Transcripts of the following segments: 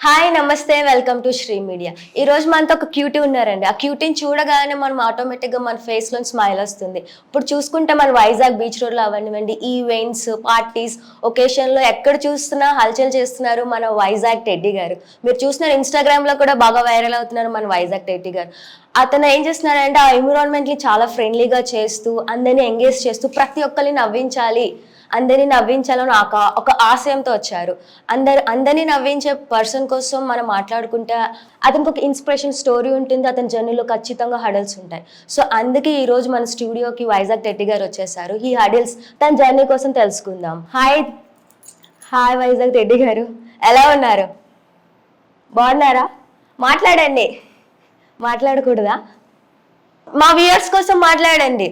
Hi నమస్తే welcome to Sri media. ఈ రోజు మనతో ఒక క్యూటీ ఉన్నారండి. ఆ క్యూటీని చూడగానే మనం ఆటోమేటిక్గా మన ఫేస్లో స్మైల్ వస్తుంది. ఇప్పుడు చూసుకుంటే మన వైజాగ్ బీచ్ రోడ్లో అవనివ్వండి, ఈవెంట్స్, పార్టీస్, ఒకేషన్లో ఎక్కడ చూస్తున్నా హల్చల్ చేస్తున్నారు మన వైజాగ్ టెడ్డీ గారు. మీరు చూస్తున్నారు ఇన్స్టాగ్రామ్లో కూడా బాగా వైరల్ అవుతున్నారు మన వైజాగ్ టెడ్డీ గారు. అతను ఏం చేస్తున్నారంటే ఆ ఎన్విరాన్మెంట్ని చాలా ఫ్రెండ్లీగా చేస్తూ అందరినీ ఎంగేజ్ చేస్తూ ప్రతి ఒక్కరిని నవ్వించాలి, అందరినీ నవ్వించాలని ఒక ఆశయంతో వచ్చారు. అందరినీ నవ్వించే పర్సన్ కోసం మనం మాట్లాడుకుంటే అతనికి ఒక ఇన్స్పిరేషన్ స్టోరీ ఉంటుంది. అతని జర్నీలో ఖచ్చితంగా హడల్స్ ఉంటాయి. సో అందుకే ఈ రోజు మన స్టూడియోకి వైజాగ్ టెడ్డీ గారు వచ్చేసారు. ఈ హడల్స్ తన జర్నీ కోసం తెలుసుకుందాం. హాయ్ హాయ్ వైజాగ్ టెడ్డీ గారు, ఎలా ఉన్నారు? బాగున్నారా? మాట్లాడండి. మాట్లాడకూడదా? మా వ్యూయర్స్ కోసం మాట్లాడండి.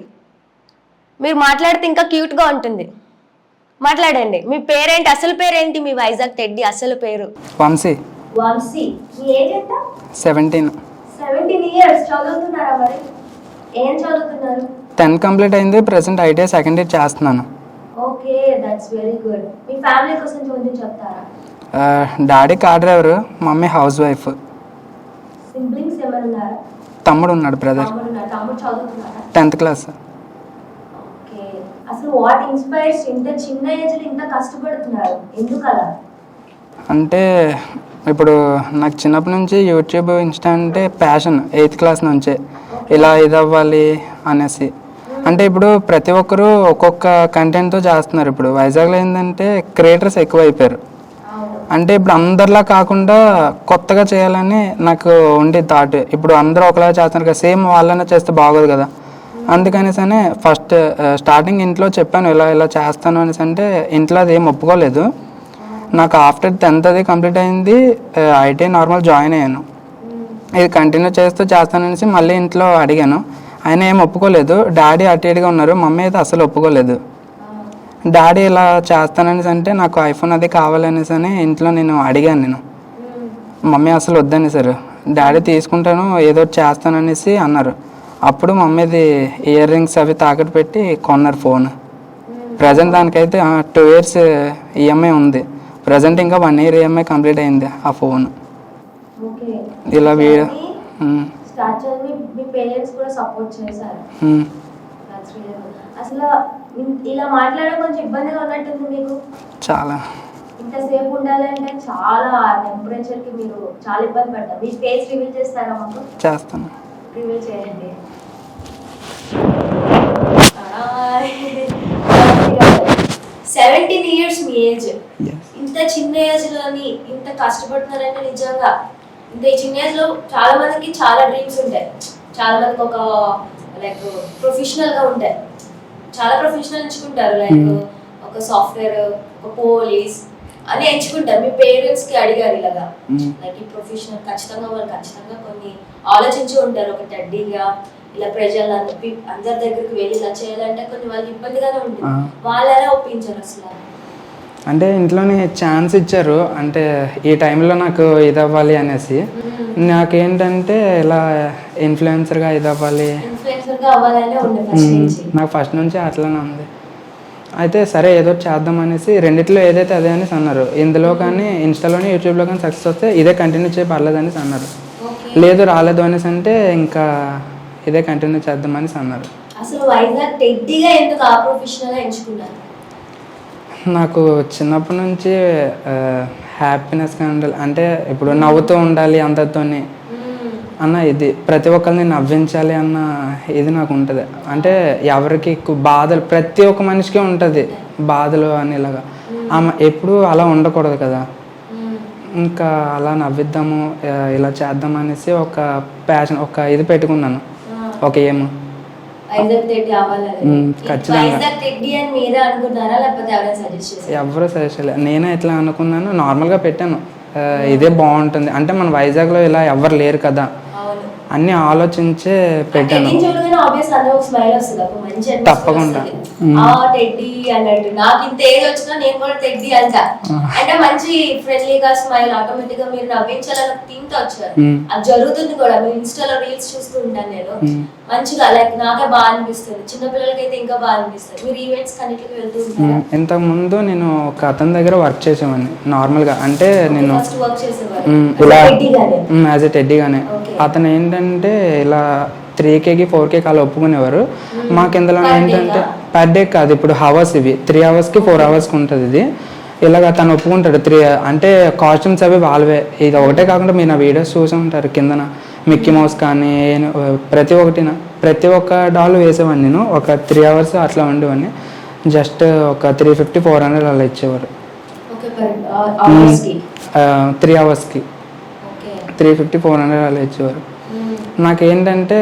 మీరు మాట్లాడితే ఇంకా క్యూట్గా ఉంటుంది. మాట్లాడండి. మీ పేరేంటి? అసలు పేరేంటి? మీ వైజాగ్ టెడ్డీ అసలు పేరు? వంశీ. వంశీ. మీ ఏజ్ ఎంత? 17. 17 ఇయర్స్. చదువుతున్నారా? మరి ఏం చదువుతున్నారు? 10 కంప్లీట్ అయింది. ప్రెసెంట్ ఐటీఐ సెకండ్ ఇయర్ చేస్తున్నాను. Okay, that's very good. Me family కోసం కొంచెం చెప్తారా? Daddy car driver, mummy house wife. Siblings ఏమైనా ఉన్నారా? తమ్ముడు ఉన్నాడు, బ్రదర్. తమ్ముడు చదువుతున్నారా? 10th class. ఓకే, అసలు వాట్ ఇన్స్పైర్స్ ఇంత చిన్న ఏజ్ లో ఇంత కష్టపడుతున్నారు? ఎందుకు అలా? అంటే ఇప్పుడు నాకు చిన్నప్పటి నుంచి యూట్యూబ్, ఇన్స్టా అంటే ప్యాషన్. 8th క్లాస్ నుంచే ఇలా ఇది అవ్వాలి అనేసి. అంటే ఇప్పుడు ప్రతి ఒక్కరూ ఒక్కొక్క కంటెంట్తో చేస్తున్నారు. ఇప్పుడు వైజాగ్లో ఏంటంటే క్రియేటర్స్ ఎక్కువ అయిపోయారు. అంటే ఇప్పుడు అందరిలా కాకుండా కొత్తగా చేయాలని నాకు ఉండే థాట్. ఇప్పుడు అందరూ ఒకలా చేస్తున్నారు కదా, సేమ్ వాళ్ళనే చేస్తే బాగోదు కదా. అందుకనేసనే ఫస్ట్ స్టార్టింగ్ ఇంట్లో చెప్పాను ఇలా ఇలా చేస్తాను అనేసి. అంటే ఇంట్లో అది ఏం ఒప్పుకోలేదు. నాకు ఆఫ్టర్ 10th అది కంప్లీట్ అయింది, ఐటీ నార్మల్ జాయిన్ అయ్యాను. ఇది కంటిన్యూ చేస్తాననేసి మళ్ళీ ఇంట్లో అడిగాను. ఆయన ఏం ఒప్పుకోలేదు. డాడీ అటు ఇటుగా ఉన్నారు, మమ్మీ అయితే అసలు ఒప్పుకోలేదు. డాడీ ఇలా చేస్తాననేసి అంటే నాకు ఐఫోన్ అది కావాలనేసి అని ఇంట్లో నేను అడిగాను. మమ్మీ అసలు వద్దనేసారు. డాడీ తీసుకుంటాను ఏదో చేస్తాననేసి అన్నారు. అప్పుడు మమ్మీది ఇయర్ రింగ్స్ అవి తాకట్టు పెట్టి కొన్నారు ఫోన్. ప్రజెంట్ దానికైతే 2 years ఈఎంఐ ఉంది. ప్రజెంట్ ఇంకా 1 year ఈఎంఐ కంప్లీట్ అయింది ఆ ఫోన్. ఇలా వీడియో అసలు ఇలా మాట్లాడడం కొంచెం ఇబ్బందిగా ఉన్నట్టుంది మీకు? చాలా. ఇంతసేపు ఉండాలంటే చాలా టెంపరేచర్ కి మీరు చాలా ఇబ్బంది పడ్డారు. మీ ఫేస్ రివీల్ చేస్తారా మాకు? చేస్తాను. రివీల్ చేయండి. 17 years మీ ఏజ్. ఇంత చిన్న ఏజ్ లోని ఇంత కష్టపడుతున్నారంటే నిజంగా ఇంత చిన్న ఏజ్ లో చాలా మందికి చాలా డ్రీమ్స్ ఉంటాయి. చాలా మందికి ఒక లైక్ ప్రొఫెషనల్ గా ఉంటాయి. చాలా ప్రొఫెషనల్ ఎంచుకుంటారు. లైక్ ఒక సాఫ్ట్వేర్, ఒక పోలీస్ అని ఎంచుకుంటారు. మీ పేరెంట్స్ కి అడిగారు ఇలాగా లైక్ ఈ ప్రొఫెషనల్ ఖచ్చితంగా వాళ్ళు ఖచ్చితంగా కొన్ని ఆలోచించి ఉంటారు. ఒక టెడ్డీగా ఇలా ప్రజలు అందరి దగ్గరికి వెళ్ళి ఇలా చేయాలంటే కొన్ని వాళ్ళకి ఇబ్బందిగానే ఉంటుంది. వాళ్ళు ఎలా ఒప్పించారు అసలు? అంటే ఇంట్లోనే ఛాన్స్ ఇచ్చారు. అంటే ఈ టైంలో నాకు ఇది అవ్వాలి అనేసి. నాకేంటంటే ఇలా ఇన్ఫ్లుయెన్సర్గా ఇది అవ్వాలి, నాకు ఫస్ట్ నుంచి అట్లానే ఉంది. అయితే సరే ఏదో చేద్దాం అనేసి రెండిట్లో ఏదైతే అదే అనేసి అన్నారు. ఇందులో కానీ ఇన్స్టాలోని యూట్యూబ్లో కానీ సక్సెస్ వస్తే ఇదే కంటిన్యూ చేయ పర్లేదు అనేసి అన్నారు. లేదు రాలేదు అనేసి అంటే ఇంకా ఇదే కంటిన్యూ చేద్దాం అనేసి అన్నారు. అసలు వైజాగ్ టెడ్డీగా ఎందుకు ఆ ప్రొఫెషనల్గా ఎంచుకున్నారు? నాకు చిన్నప్పటి నుంచి హ్యాపీనెస్గా ఉండాలి, అంటే ఇప్పుడు నవ్వుతూ ఉండాలి అందరితోని అన్న, ఇది ప్రతి ఒక్కరిని నవ్వించాలి అన్న ఇది నాకు ఉంటుంది. అంటే ఎవరికి ఎక్కువ బాధలు, ప్రతి ఒక్క మనిషికి ఉంటుంది బాధలు అని ఇలాగా. ఎప్పుడు అలా ఉండకూడదు కదా. ఇంకా అలా నవ్విద్దాము, ఇలా చేద్దాం అనేసి ఒక ప్యాషన్, ఒక ఇది పెట్టుకున్నాను, ఒక ఏం. ఎవరు సజెస్ట్ చేయలేదు, నేనే ఎట్లా అనుకున్నాను, నార్మల్గా పెట్టాను ఇదే బాగుంటుంది. అంటే మన వైజాగ్లో ఇలా ఎవరు లేరు కదా, అవును. అన్నీ ఆలోచించే పెట్టాను. టెడ్డీని చూడగానే ఆబ్వియస్ అన్న ఒక స్మైల్ వస్తుంది, ఒక మంచి atmosphere తప్పకుండా. వస్తది. ఆ టెడ్డీ అన్నట్టు నాకు ఇంత ఏజ్ వచ్చినా నేను కూడా టెడ్డీ అంట. అంటే మంచి ఫ్రెండ్లీగా స్మైల్, ఆటోమేటిక్ గా మీరు నవ్వించాలని థీమ్ తో వచ్చారు. అది జరుగుతుంది కూడా, మీ ఇన్స్టాలో రీల్స్ చూస్తూ ఉంటాను నేను. మంచిగా లైక్ నాకే బాగా అనిపిస్తుంది, చిన్న పిల్లలకైతే ఇంకా బాగా అనిపిస్తుంది. మీరు ఈవెంట్స్ కన్నిటికి వెళ్తూ ఉంటారు. ఇంతకు ముందు నేను ఒక అతని దగ్గర వర్క్ చేసేవాడిని నార్మల్గా. అంటే నేను ఫస్ట్ వర్క్ చేసేవారు ఇలా టెడ్డీగానే. As a టెడ్డీగానే. అతను ఏంటంటే ఇలా 3Kకి 4Kకి అలా ఒప్పుకునేవారు. మాకు ఇందులో ఏంటంటే పర్ డే కాదు, ఇప్పుడు హవర్స్, ఇవి 3 అవర్స్కి 4 అవర్స్కి ఉంటుంది ఇది. ఇలాగ తను ఒప్పుకుంటాడు. అంటే కాస్ట్యూమ్స్ అవి వాళ్ళవే. ఇది ఒకటే కాకుండా మీరు నా వీడియోస్ చూసి ఉంటారు, కిందన మిక్కీ మౌస్ కానీ ప్రతి ఒక్క డాల్ వేసేవాడిని నేను. ఒక 3 అవర్స్ అట్లా ఉండేవాడిని. జస్ట్ ఒక 350-400 అలా ఇచ్చేవారు 3 అవర్స్కి. 350-400 అలా ఇచ్చేవారు. నాకేంటంటే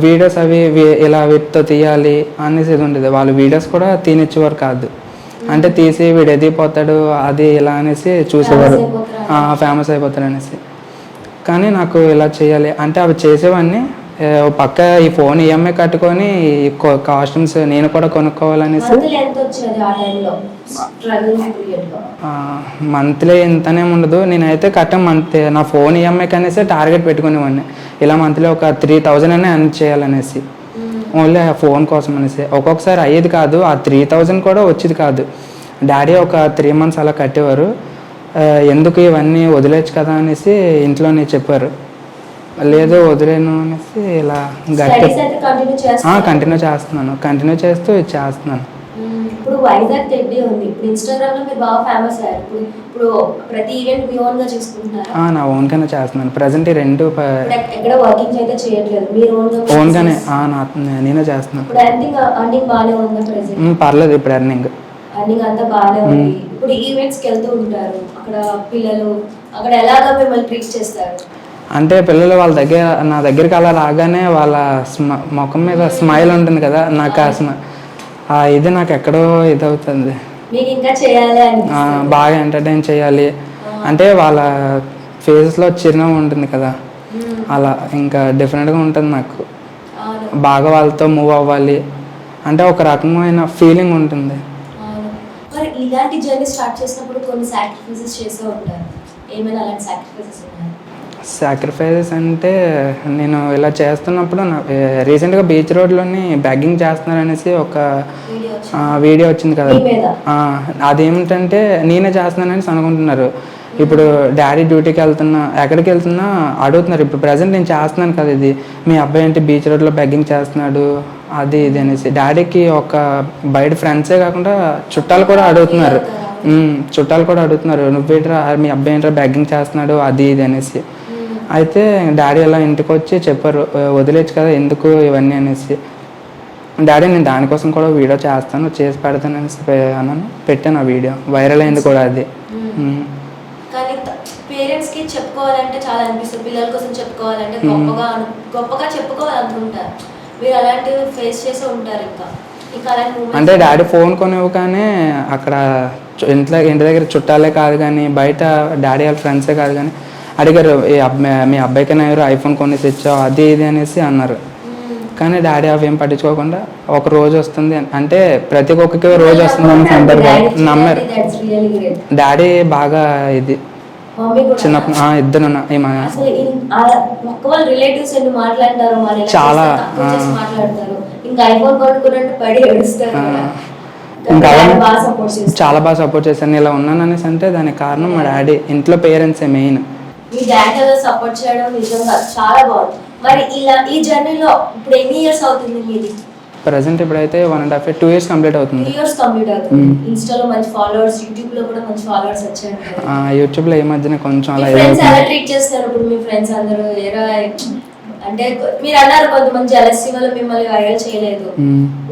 వీడియోస్ అవి ఇలా వీటితో తీయాలి అనేసి ఇది ఉండేది. వాళ్ళు వీడియోస్ కూడా తీనిచ్చేవారు కాదు. అంటే తీసి వీడు ఎదిగిపోతాడు అది ఇలా అనేసి చూసేవారు, ఫేమస్ అయిపోతాడు అనేసి. కానీ నాకు ఇలా చేయాలి అంటే అవి చేసేవాడిని. పక్క ఈ ఫోన్ ఈఎంఐ కట్టుకొని కాస్ట్యూమ్స్ నేను కూడా కొనుక్కోవాలనేసి. మంత్లీ ఇంతనే ఉండదు, నేనైతే మంత్ నా ఫోన్ ఈఎంఐకి అనేసి టార్గెట్ పెట్టుకునేవాడిని. ఇలా మంత్లీ ఒక 3000 అయినా ఎర్న్ చేయాలనేసి, ఓన్లీ ఆ ఫోన్ కోసం అనేసి. ఒక్కొక్కసారి అయ్యేది కాదు, ఆ 3000 కూడా వచ్చేది కాదు. డాడీ ఒక 3 months అలా కట్టేవారు. ఎందుకు ఇవన్నీ వదిలేచ్చు కదా అనేసి ఇంట్లోనే చెప్పారు. లేదు వదిలేను అనేసి ఇలా కంటిన్యూ చేస్తున్నాను. కంటిన్యూ చేస్తూ చేస్తున్నాను. ఇప్పుడు వైజాగ్ టెడ్డీ ఉంది, ఇప్పుడు ఇన్స్టాగ్రామ్ లో మీరు బాగా ఫేమస్ అయ్యారు. ఇప్పుడు ప్రతి ఈవెంట్ మీ ఓన్ గా చేసుకుంటున్నారా? నా ఓన్ గానే చేస్తున్నాను. ప్రెసెంట్ ఈ రెండు ఎక్కడ వర్కింగ్ అయితే చేయట్లేదు, మీరు ఓన్ గానే నేనే చేస్తున్నాను. ఇప్పుడు అర్నింగ్ బాగానే ఉందా ప్రెసెంట్? పర్లేదు, ఇప్పుడు అర్నింగ్ అంతా బాగానే ఉంది. ఇప్పుడు ఈవెంట్స్ కి వెళ్తూ ఉంటారు, అక్కడ పిల్లలు అక్కడ ఎలాగా మిమ్మల్ని ట్రీట్ చేస్తారు? అంటే పిల్లలు వాళ్ళ దగ్గర నా దగ్గరికి అలా రాగానే వాళ్ళ ముఖం మీద స్మైల్ ఉంటుంది కదా, నాకు ఇది నాకు ఎక్కడో ఇది అవుతుంది. బాగా ఎంటర్టైన్ చేయాలి అంటే వాళ్ళ ఫేస్లో చిరునవ్వు ఉంటుంది కదా, అలా ఇంకా డిఫరెంట్గా ఉంటుంది నాకు. బాగా వాళ్ళతో మూవ్ అవ్వాలి అంటే ఒక రకమైన ఫీలింగ్ ఉంటుంది. మరి ఇలాంటి జర్నీ స్టార్ట్ చేసినప్పుడు కొన్ని సాక్రిఫైసెస్ చేస్తూ ఉంటారు, ఏమైనా అలాంటి సాక్రిఫైసెస్ ఉన్నాయా? సాక్రిఫైసెస్ అంటే నేను ఇలా చేస్తున్నప్పుడు రీసెంట్గా బీచ్ రోడ్లోని బ్యాగింగ్ చేస్తున్నారనేసి ఒక వీడియో వచ్చింది కదా. అదేమిటంటే నేనే చేస్తున్నానని అనుకుంటున్నారు. ఇప్పుడు డాడీ డ్యూటీకి ఎక్కడికి వెళ్తున్నా అడుగుతున్నారు. ఇప్పుడు ప్రజెంట్ నేను చేస్తున్నాను కదా, ఇది మీ అబ్బాయి అంటే బీచ్ రోడ్లో బ్యాగింగ్ చేస్తున్నాడు అది ఇది అనేసి. డాడీకి ఒక బయట ఫ్రెండ్సే కాకుండా చుట్టాలు కూడా అడుగుతున్నారు. నువ్వేంట్రా మీ అబ్బాయి ఏంట్రా బ్యాగింగ్ చేస్తున్నాడు అది ఇది అనేసి. అయితే డాడీ అలా ఇంటికి వచ్చి చెప్పారు, వదిలేచ్చు కదా ఎందుకు ఇవన్నీ అనేసి. డాడీ నేను దానికోసం కూడా వీడియో చేస్తాను, చేసి పెడతాను అనేసి అన్నాను. పెట్టాను ఆ వీడియో, వైరల్ అయింది కూడా అది. కానీ పేరెంట్స్కి చెప్పుకోవాలంటే చాలా అనిపిస్తుంది, పిల్లల కోసం చెప్పుకోవాలంటే గొప్పగా చెప్పుకోవాలనుకుంటారు. మీరు అలాంటివి ఫేస్ చేసి ఉంటారు. ఇంకా అంటే డాడీ ఫోన్ కొనివ్వగానే అక్కడ ఇంటి దగ్గర చుట్టాలే కాదు కానీ బయట డాడీ వాళ్ళ ఫ్రెండ్సే కాదు కానీ అడిగారు, మీ అబ్బాయికైనా ఎవరు ఐఫోన్ కొనేసి ఇచ్చావు అది ఇది అనేసి అన్నారు. కానీ డాడీ అవి ఏం పట్టించుకోకుండా ఒక రోజు వస్తుంది అంటే ప్రతి ఒక్కరికి రోజు వస్తుంది అని సందర్భం నమ్మారు. డాడీ బాగా ఇది చిన్నప్పుడు ఇద్దరు చాలా చాలా బాగా సపోర్ట్ చేశాను. ఇలా ఉన్నాను అనేసి అంటే దానికి కారణం మా డాడీ, ఇంట్లో పేరెంట్సే మెయిన్. మీ డాడీ సపోర్ట్ చేయడం నిజంగా చాలా బాగుంది. మరి ఇలా ఈ జర్నీలో ఇప్పుడు ఎన్ని ఇయర్స్ అవుతుంది మీది? ప్రెసెంట్ ఇప్పుడైతే 1.5 2 years కంప్లీట్ అవుతుంది. 2 years కంప్లీట్ అవుతుంది. ఇన్స్టాలో మంచి ఫాలోవర్స్, యూట్యూబ్ లో కూడా మంచి ఫాలోవర్స్ వచ్చారు. యూట్యూబ్ లో ఈ మధ్యన కొంచెం అలా ఫ్రెండ్స్ ఎలా ట్రీట్ చేస్తారు ఇప్పుడు మీ ఫ్రెండ్స్ అందరూ? అంటే మీరు అన్నారు కొంతమంది జెలసీ వల్ల మిమ్మల్ని వైరల్ చేయలేదు,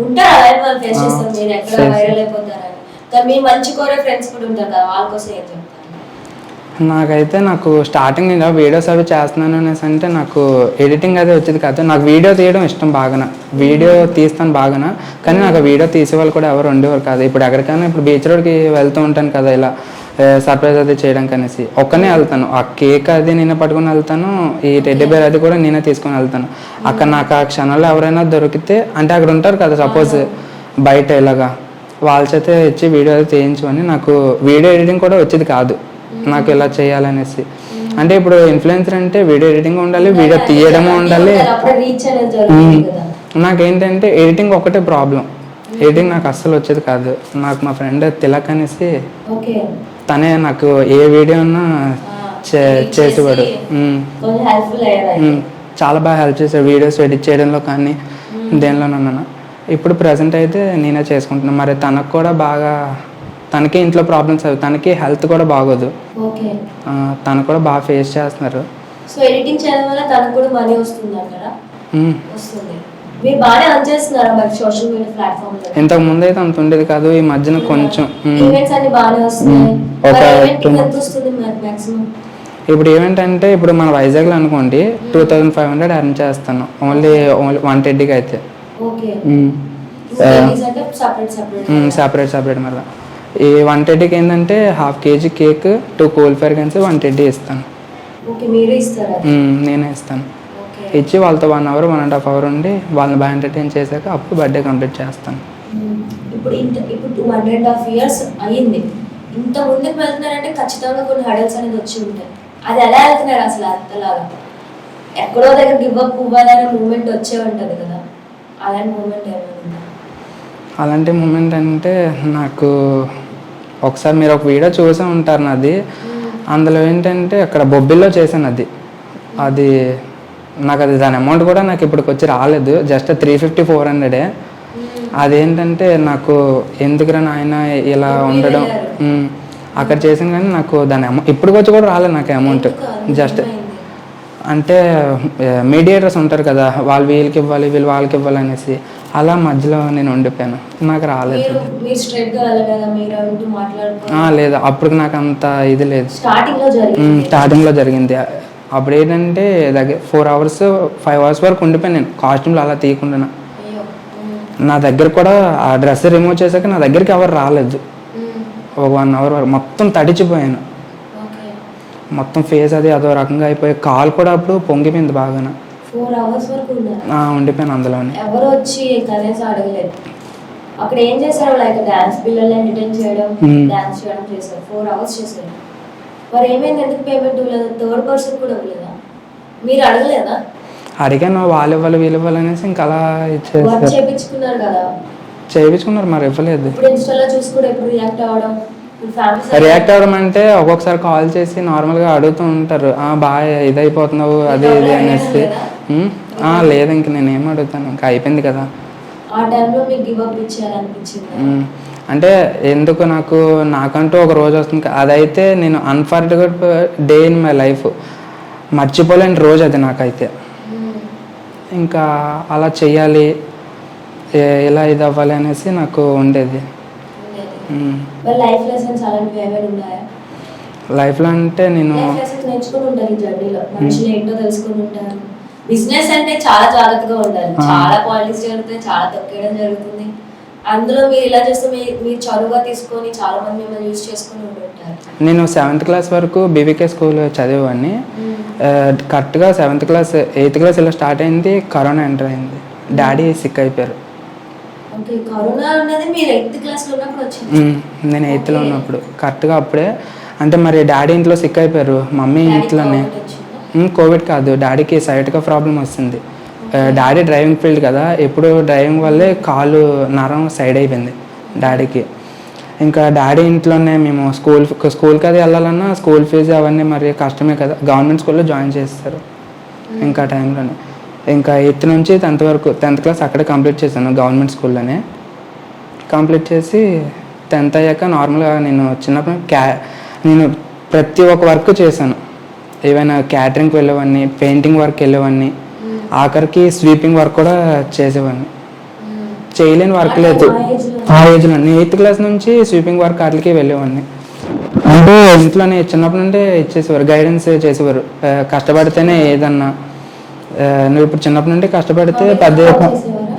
ఉంటారు అలాగే వాళ్ళు ఫేస్ చేస్తారు, మీరు ఎక్కడ వైరల్ అయిపోతారని. కానీ మీ మంచి కోరే ఫ్రెండ్స్ కూడా ఉంటారు కదా, వాళ్ళ కోసం ఏం చెప్తారు? నాకు స్టార్టింగ్ నేను వీడియోస్ అవి చేస్తున్నాను అనేసి అంటే నాకు ఎడిటింగ్ అది వచ్చేది కాదు. నాకు వీడియో తీయడం ఇష్టం బాగా, వీడియో తీస్తాను బాగా. కానీ నాకు వీడియో తీసే వాళ్ళు కూడా ఎవరు ఉండేవారు కాదు. ఇప్పుడు ఎక్కడికైనా ఇప్పుడు బీచ్ రోడ్కి వెళ్తూ ఉంటాను కదా, ఇలా సర్ప్రైజ్ అది చేయడానికి అనేసి ఒక్కనే వెళ్తాను. ఆ కేక్ అది నేనే పట్టుకొని వెళ్తాను, ఈ టెడ్డీ బేర్ అది కూడా నేనే తీసుకొని వెళ్తాను. అక్కడ నాకు ఆ క్షణంలో ఎవరైనా దొరికితే, అంటే అక్కడ ఉంటారు కదా సపోజ్ బయట ఇలాగా, వాళ్ళ చేత ఇచ్చి వీడియో అది తీయించమని. నాకు వీడియో ఎడిటింగ్ కూడా వచ్చేది కాదు నాకు ఇలా చేయాలనేసి. అంటే ఇప్పుడు ఇన్ఫ్లుయెన్సర్ అంటే వీడియో ఎడిటింగ్ ఉండాలి, వీడియో తీయడము ఉండాలి. నాకేంటంటే ఎడిటింగ్ ఒకటే ప్రాబ్లం, ఎడిటింగ్ నాకు అస్సలు వచ్చేది కాదు. నాకు మా ఫ్రెండ్ తిలక్ అనేసి తనే నాకు ఏ వీడియో అన్నా చేసేవాడు. చాలా బాగా హెల్ప్ చేశాడు వీడియోస్ ఎడిట్ చేయడంలో కానీ దేనిలోనన్నా. ఇప్పుడు ప్రజెంట్ అయితే నేనే చేసుకుంటున్నాను. మరి తనకు కూడా బాగా, తనకి ఇంట్లో ప్రాబ్లమ్స్ అవి, తనకి హెల్త్ కూడా బాగోదు, తను కూడా బాగా ఫేస్ చేస్తున్నారు. సో ఎడిటింగ్ చేయడం వల్ల తనకు కూడా మనీ వస్తుంది అంటారా? వస్తుంది. మీరు బాగానే అర్న్ చేస్తున్నారా మరి సోషల్ మీడియా ప్లాట్ఫామ్ లో? ఇంతకు ముందు అయితే అంత ఉండేది కాదు, ఈ మధ్యన కొంచెం ఈవెంట్స్ అన్ని బాగానే వస్తున్నాయి. ఇప్పుడు ఈవెంట్ అంటే ఇప్పుడు మన వైజాగ్లో అనుకోండి 2500 అర్న్ చేస్తాను ఓన్లీ 120కి అయితే. సపరేట్ మళ్ళీ ఈ 120కి ఏంటంటే half KG cake, 2 cool fire guns 120 ఇస్తాను. నేనే ఇస్తాను. ఇచ్చి వాళ్ళతో 1 అవర్ 1.5 అవర్ ఉండి వాళ్ళని బాగా ఎంటర్టైన్ చేశాక అప్పుడు బర్త్డే కంప్లీట్ చేస్తాను. ఇప్పుడు 2.5 years అయ్యింది. ఇంత ముందుకు వెళ్తున్నారంటే ఖచ్చితంగా కొన్ని హడల్స్ అనేది వచ్చి ఉంటాయి. అది ఎలా వెళ్తున్నారు అసలు? అంతలాగా ఎక్కడో దగ్గర గివ్ అప్ ఇవ్వాలనే మూమెంట్ వచ్చే ఉంటుంది కదా, అలాంటి మూమెంట్ ఏమైనా? అలాంటి మూమెంట్ అంటే నాకు ఒకసారి మీరు ఒక వీడియో చూసే ఉంటారు నాది. అందులో ఏంటంటే అక్కడ బొబ్బిల్లో చేశాను అది నాకు అది దాని అమౌంట్ కూడా నాకు ఇప్పటికి వచ్చి రాలేదు, జస్ట్ 350-400. అదేంటంటే నాకు ఎందుకురా నాయన ఇలా ఉండడం, అక్కడ చేసాను కానీ నాకు దాని అమౌంట్ ఇప్పటికి వచ్చి కూడా రాలేదు నాకు అమౌంట్. జస్ట్ అంటే మీడియేటర్స్ ఉంటారు కదా, వాళ్ళు వీళ్ళకి ఇవ్వాలి వీళ్ళు వాళ్ళకి ఇవ్వాలి అనేసి, అలా మధ్యలో నేను ఉండిపోయాను, నాకు రాలేదు. లేదు అప్పుడు నాకు అంత ఇది లేదు. స్టార్టింగ్లో జరిగింది. అప్పుడు ఏంటంటే దగ్గర 4 hours 5 hours వరకు ఉండిపోయాను నేను కాస్ట్యూమ్లో అలా తీయకుండా. నా దగ్గర కూడా ఆ డ్రెస్ రిమూవ్ చేశాక నా దగ్గరికి ఎవరు రాలేదు. ఒక 1 hour వరకు మొత్తం తడిచిపోయాను, మొత్తం ఫేస్ అది అదో రకంగా అయిపోయి, కాలు కూడా అప్పుడు పొంగిపోయింది బాగా. 4 hours వరకు ఉండిపోయాను అందులోనే. ఎవరు వచ్చి కనీసం అడగలేదు. అక్కడ ఏం చేశారు? లైక్ డాన్స్, పిల్లల్ని ఎంటర్టైన్ చేయడం, డాన్స్ చేయడం చేశారు. 4 hours చేశారు. మరి ఏమైంది? ఎందుకు పేమెంట్ ఇవ్వలేదు? థర్డ్ పర్సన్ కూడా ఇవ్వలేదా? మీరు అడగలేదా? అడిగాను, వాళ్ళు ఇవ్వాలి వీళ్ళు ఇవ్వాలి అనేసి ఇంకా అలా ఇచ్చేసారు. చేయించుకున్నారు కదా, చేయించుకున్నారు, మరి ఇవ్వలేదు. ఇప్పుడు ఇన్స్టాలో చూసి కూడా ఎప్పుడు రియాక్ట్ అవ్వడం అంటే ఒక్కొక్కసారి కాల్ చేసి నార్మల్గా అడుగుతూ ఉంటారు, బాగా ఇదైపోతున్నావు అది ఇది అనేసి. లేదు ఇంక నేనేం అడుగుతాను, ఇంకా అయిపోయింది కదా. అంటే ఎందుకు నాకంటూ ఒక రోజు వస్తుంది, అదైతే నేను unforgettable day in my life, మర్చిపోలేని రోజు అది నాకైతే. ఇంకా అలా చెయ్యాలి, ఇలా ఇది అవ్వాలి అనేసి నాకు ఉండేది. లైఫ్లో అంటే నేను బిజినెస్ అంటే చాలా జాగ్రత్తగా ఉండాలి, చాలా పాలిటిక్స్ జరుగుతాయి, చాలా తొక్కేయడం జరుగుతుంది. అందులో మీరు ఇలా చేస్తే మీరు చదువుగా తీసుకొని చాలా మంది మిమ్మల్ని యూజ్ చేసుకుని ఉంటారు. నేను 7th క్లాస్ వరకు బీబీకే స్కూల్ చదివేవాడిని. కరెక్ట్గా 7th క్లాస్ 8th క్లాస్ ఇలా స్టార్ట్ అయింది, కరోనా ఎంటర్ అయింది, డాడీ సిక్ అయిపోయారు. నేను 8th ఉన్నప్పుడు కరెక్ట్గా అప్పుడే, అంటే మరి డాడీ ఇంట్లో సిక్ అయిపోయారు, మమ్మీ ఇంట్లోనే. కోవిడ్ కాదు, డాడీకి సైట్గా ప్రాబ్లం వస్తుంది. డాడీ డ్రైవింగ్ ఫీల్డ్ కదా, ఎప్పుడు డ్రైవింగ్ వల్లే కాలు నరం సైడ్ అయిపోయింది డాడీకి. ఇంకా డాడీ ఇంట్లోనే మేము స్కూల్కి అది వెళ్ళాలన్నా స్కూల్ ఫీజు అవన్నీ మరి కష్టమే కదా, గవర్నమెంట్ స్కూల్లో జాయిన్ చేస్తారు. ఇంకా టైంలోనే ఇంకా 8th నుంచి 10th వరకు 10th క్లాస్ అక్కడే కంప్లీట్ చేశాను, గవర్నమెంట్ స్కూల్లోనే కంప్లీట్ చేసి 10th అయ్యాక నార్మల్గా నేను చిన్నప్పుడు నేను ప్రతి ఒక్క వర్క్ చేశాను. ఏవైనా క్యాటరింగ్కి వెళ్ళేవాడిని, పెయింటింగ్ వర్క్ వెళ్ళేవాడిని, ఆఖరికి స్వీపింగ్ వర్క్ కూడా చేసేవాడిని. చేయలేని వర్క్ లేదు ఆ ఏజ్లో. నేను 8th క్లాస్ నుంచి స్వీపింగ్ వర్క్ వాటికి వెళ్ళేవాడిని. అంటే ఇంట్లోనే చిన్నప్పటి నుండే ఇచ్చేసేవారు, గైడెన్స్ చేసేవారు, కష్టపడితేనే ఏదన్నా. నువ్వు ఇప్పుడు చిన్నప్పటి నుండి కష్టపడితే పెద్ద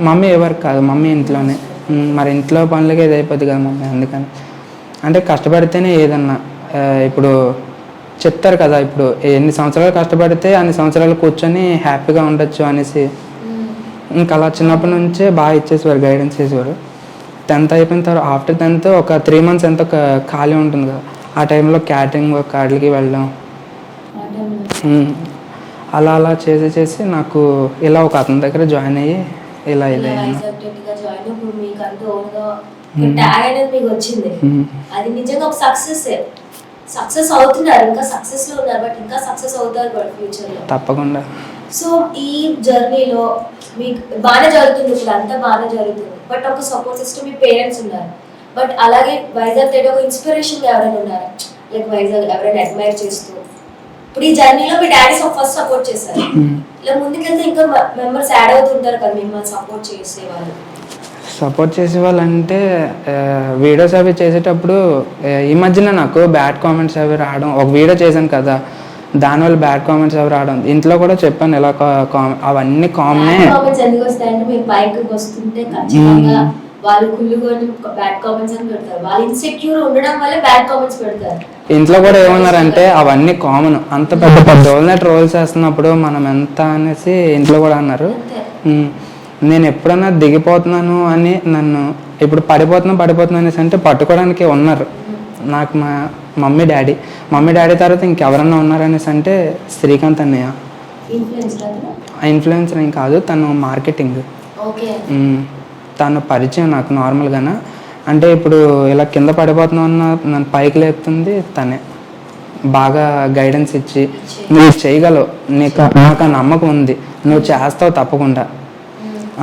మమ్మీ ఏ వర్క్ కాదు, మమ్మీ ఇంట్లోనే. మరి ఇంట్లో పనులకి ఇది అయిపోద్ది కదా మమ్మీ, అందుకని అంటే కష్టపడితేనే ఏదన్నా ఇప్పుడు చెప్తారు కదా, ఇప్పుడు ఎన్ని సంవత్సరాలు కష్టపడితే అన్ని సంవత్సరాలు కూర్చొని హ్యాపీగా ఉండొచ్చు అనేసి. ఇంకా అలా చిన్నప్పటి నుంచే బాగా ఇచ్చేసేవారు, గైడెన్స్ చేసేవారు. 10th అయిపోయిన తర్వాత ఆఫ్టర్ 10th ఒక 3 months ఎంతో ఖాళీ ఉంటుంది కదా, ఆ టైంలో క్యాటరింగ్ వర్క్ వాటికి వెళ్ళడం. అలా అలా చేసి నాకు ఇలా ఒక అతని దగ్గర జాయిన్ అయ్యి ఇలా ఇదైనా. అది నిజంగా ఒక సక్సెస్ అవుతున్నారు, ఇంకా సక్సెస్ లో ఉన్నారు, బట్ ఇంకా సక్సెస్ అవుతారు ఫ్యూచర్ లో తప్పకుండా. సో ఈ జర్నీలో మీకు బాగానే జరుగుతుంది, ఇప్పుడు అంతా బాగానే జరుగుతుంది, బట్ ఒక సపోర్ట్ సిస్టమ్ మీ పేరెంట్స్ ఉన్నారు. బట్ అలాగే వైజాగ్ తేడా ఒక ఇన్స్పిరేషన్ ఎవరైనా ఉన్నారు, లైక్ వైజాగ్ ఎవరైనా అడ్మైర్ చేస్తూ ఇప్పుడు ఈ జర్నీలో మీ డాడీ ఫస్ట్ సపోర్ట్ చేశారు, ఇలా ముందుకెళ్తే ఇంకా మెంబర్స్ యాడ్ అవుతుంటారు కదా మిమ్మల్ని సపోర్ట్ చేసేవాళ్ళు. సపోర్ట్ చేసేవాళ్ళు అంటే వీడియోస్ అవి చేసేటప్పుడు ఈ మధ్యన నాకు బ్యాడ్ కామెంట్స్ అవి రావడం, ఒక వీడియో చేశాను కదా దానివల్ల బ్యాడ్ కామెంట్స్ అవి రావడం. ఇంట్లో కూడా చెప్పాను ఇలా అవన్నీ కామనే. ఎందుకు వస్తాయంటే మీరు పైకి వస్తుంటే ఖచ్చితంగా వాళ్ళు కుళ్ళుకొని బ్యాడ్ కామెంట్స్ అని పెడతారు, వాళ్ళు ఇన్సెక్యూర్ ఉండడం వల్ల బ్యాడ్ కామెంట్స్ పెడతారు. ఇంట్లో కూడా ఏమన్నారంటే అవన్నీ కామన్, అంత పెద్ద పెద్ద వాళ్ళని ట్రోల్ చేస్తున్నప్పుడు మనం ఎంత అనేసి ఇంట్లో కూడా అన్నారు. నేను ఎప్పుడన్నా దిగిపోతున్నాను అని నన్ను ఇప్పుడు పడిపోతున్నా అనేసి అంటే పట్టుకోవడానికి ఉన్నారు నాకు మా మమ్మీ డాడీ తర్వాత ఇంకెవరన్నా ఉన్నారనేసి అంటే శ్రీకాంత్ అన్నయ్య. ఇన్ఫ్లుయెన్సర్ ఏం కాదు, తను మార్కెటింగ్. తను పరిచయం నాకు నార్మల్గానే. అంటే ఇప్పుడు ఇలా కింద పడిపోతున్నా నన్ను పైకి లేపుతుంది తనే, బాగా గైడెన్స్ ఇచ్చి నువ్వు చేయగలవు, నాకు ఆ నమ్మకం ఉంది, నువ్వు చేస్తావు తప్పకుండా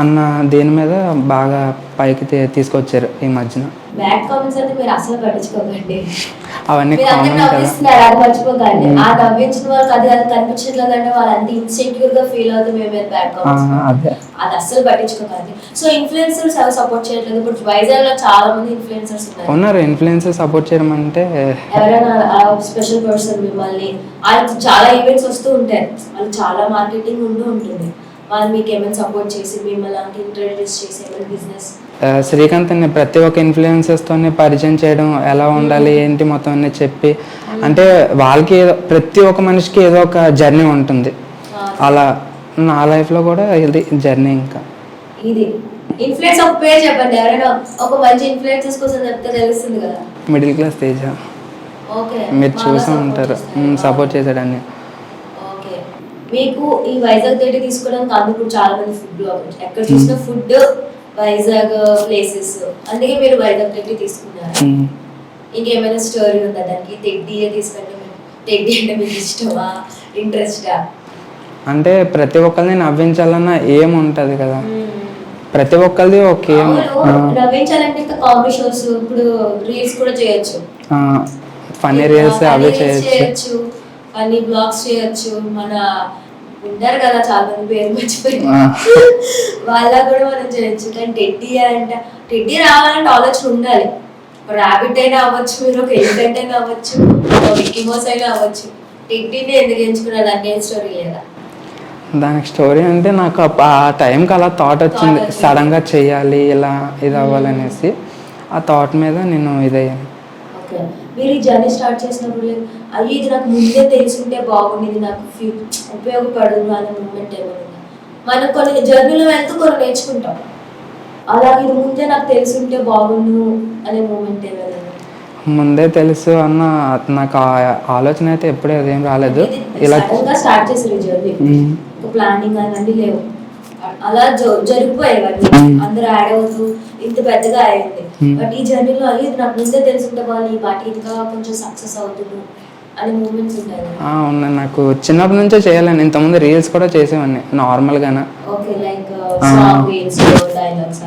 అన్న దీని మీద బాగా పైకి తీసుకొచ్చారు ఈ మధ్యన. బ్యాడ్ కామెంట్స్ అంటే మీరు అసలు పట్టించుకోకండి, అవన్నీ మర్చిపోకండి. ఆ నవ్వించిన వాళ్ళకి అది కనిపించట్లేదంటే వాళ్ళు అంత ఇన్సెక్యూర్ గా ఫీల్ అవుతుంది మేము బ్యాడ్ కామెంట్స్, అది అసలు పట్టించుకోకండి. సో ఇన్ఫ్లుయెన్సర్స్ అవి సపోర్ట్ చేయట్లేదు, ఇప్పుడు వైజాగ్ లో చాలా మంది ఇన్ఫ్లుయెన్సర్స్ ఉన్నారు. ఇన్ఫ్లుయెన్సర్ సపోర్ట్ చేయడం అంటే ఎవరైనా స్పెషల్ పర్సన్ మిమ్మల్ని, వాళ్ళకి చాలా ఈవెంట్స్ వస్తూ ఉంటాయి, వాళ్ళు చాలా మార్కెటింగ్ ఉంటుంది, వాళ్ళు మీకు ఏమైనా సపోర్ట్ చేసి మిమ్మల్ని ఇంట్రడ్యూస్ చేసి ఏమైనా బిజినెస్? శ్రీకాంత్ అన్ని ప్రతి ఒక్క ఇన్ఫ్లుయెన్సర్స్తోనే పరిచయం చేయడం, ఎలా ఉండాలి ఏంటి మొత్తం అన్ని చెప్పి, అంటే వాళ్ళకి ప్రతి ఒక్క మనిషికి ఏదో ఒక జర్నీ ఉంటుంది, అలా నా లైఫ్లో కూడా ఇది జర్నీ. ఇంకా ఇది ఇన్ఫ్లుయెన్స్ ఒక పేరు చెప్పండి, ఎవరైనా ఒక మంచి ఇన్ఫ్లుయెన్సర్స్ కోసం చెప్తే తెలుస్తుంది కదా. మిడిల్ క్లాస్ తేజ, మీరు చూసే ఉంటారు, సపోర్ట్ చేశాడని. మీకు ఈ వైజాగ్ తేటి తీసుకోవడానికి అందుకు చాలా మంది ఫుడ్ బ్లాగర్స్, ఎక్కడ చూసిన ఫుడ్ వైజాగ్ ప్లేసెస్, అందుకే మీరు వైజాగ్ తేటి తీసుకున్నారు. ఇంకేమైనా స్టోరీ ఉందా దానికి? తెడ్డీయే తీసుకుంటే తెడ్డీ అంటే మీకు ఇష్టమా, ఇంట్రెస్టా? అంటే ప్రతి ఒక్కరిని నవ్వించాలన్న ఏముంటది కదా, ప్రతి ఒక్కరిది ఓకే. నవ్వించాలంటే ఇంకా కామెడీ షోస్, ఇప్పుడు రీల్స్ కూడా చేయొచ్చు, ఫన్నీ రీల్స్ అవి చేయొచ్చు, ఫన్నీ బ్లాగ్స్ చేయొచ్చు. మన ఉంటారు కదా చాలా మంది పేరు మర్చిపోయి వాళ్ళ కూడా మనం చేయొచ్చు. కానీ టెడ్డీ రావాలంటే ఆలోచన ఉండాలి. ర్యాబిట్ అయినా అవ్వచ్చు, మీరు ఒక ఎలిఫెంట్ అయినా అవ్వచ్చు, మిక్కీ మౌస్ అయినా అవ్వచ్చు. టెడ్డీని ఎందుకు ఎంచుకున్నారు, దానికి ఏం స్టోరీ లేదా? దానికి స్టోరీ అంటే నాకు ఆ టైంకి అలా థాట్ వచ్చింది, సడన్గా చెయ్యాలి ఇలా ఇది అవ్వాలనేసి. ఆ థాట్ మీద నేను ఇదయ్యాను. మీరు ఈ జర్నీ స్టార్ట్ చేసినప్పుడు అయ్యి ఇది నాకు ముందే తెలిసింటే బాగుండేది, నాకు ఉపయోగపడదు అనే మూమెంట్ ఏమైనా? మనం కొన్ని జర్నీలో వెళ్తూ కొన్ని నేర్చుకుంటాం, అలాగే ఇది ముందే నాకు తెలిసింటే బాగుండు అనే మూమెంట్ ఏమైనా? ముందే తెలుసు అన్న నాకు ఆలోచన అయితే ఎప్పుడూ అదేం రాలేదు. ఇలా స్టార్ట్ చేసారు ఈ జర్నీ, ప్లానింగ్ అవన్నీ లేవు, అలా జరిగిపోయేవాడి అందరూ యాడ్ అవుతూ ఇంత పెద్దగా అయ్యింది. బట్ ఈ జర్నీలో అది నాకు ముందే తెలుసుంటే వాళ్ళు ఈ వాటి ఇంకా కొంచెం సక్సెస్ అవుతుంది అనే మూమెంట్స్ ఉంటాయి. ఉన్నాయి, నాకు చిన్నప్పటి నుంచే చేయాలని. ఇంతకుముందు రీల్స్ కూడా చేసేవాడిని నార్మల్గానే. Okay, like song reels, dialogues.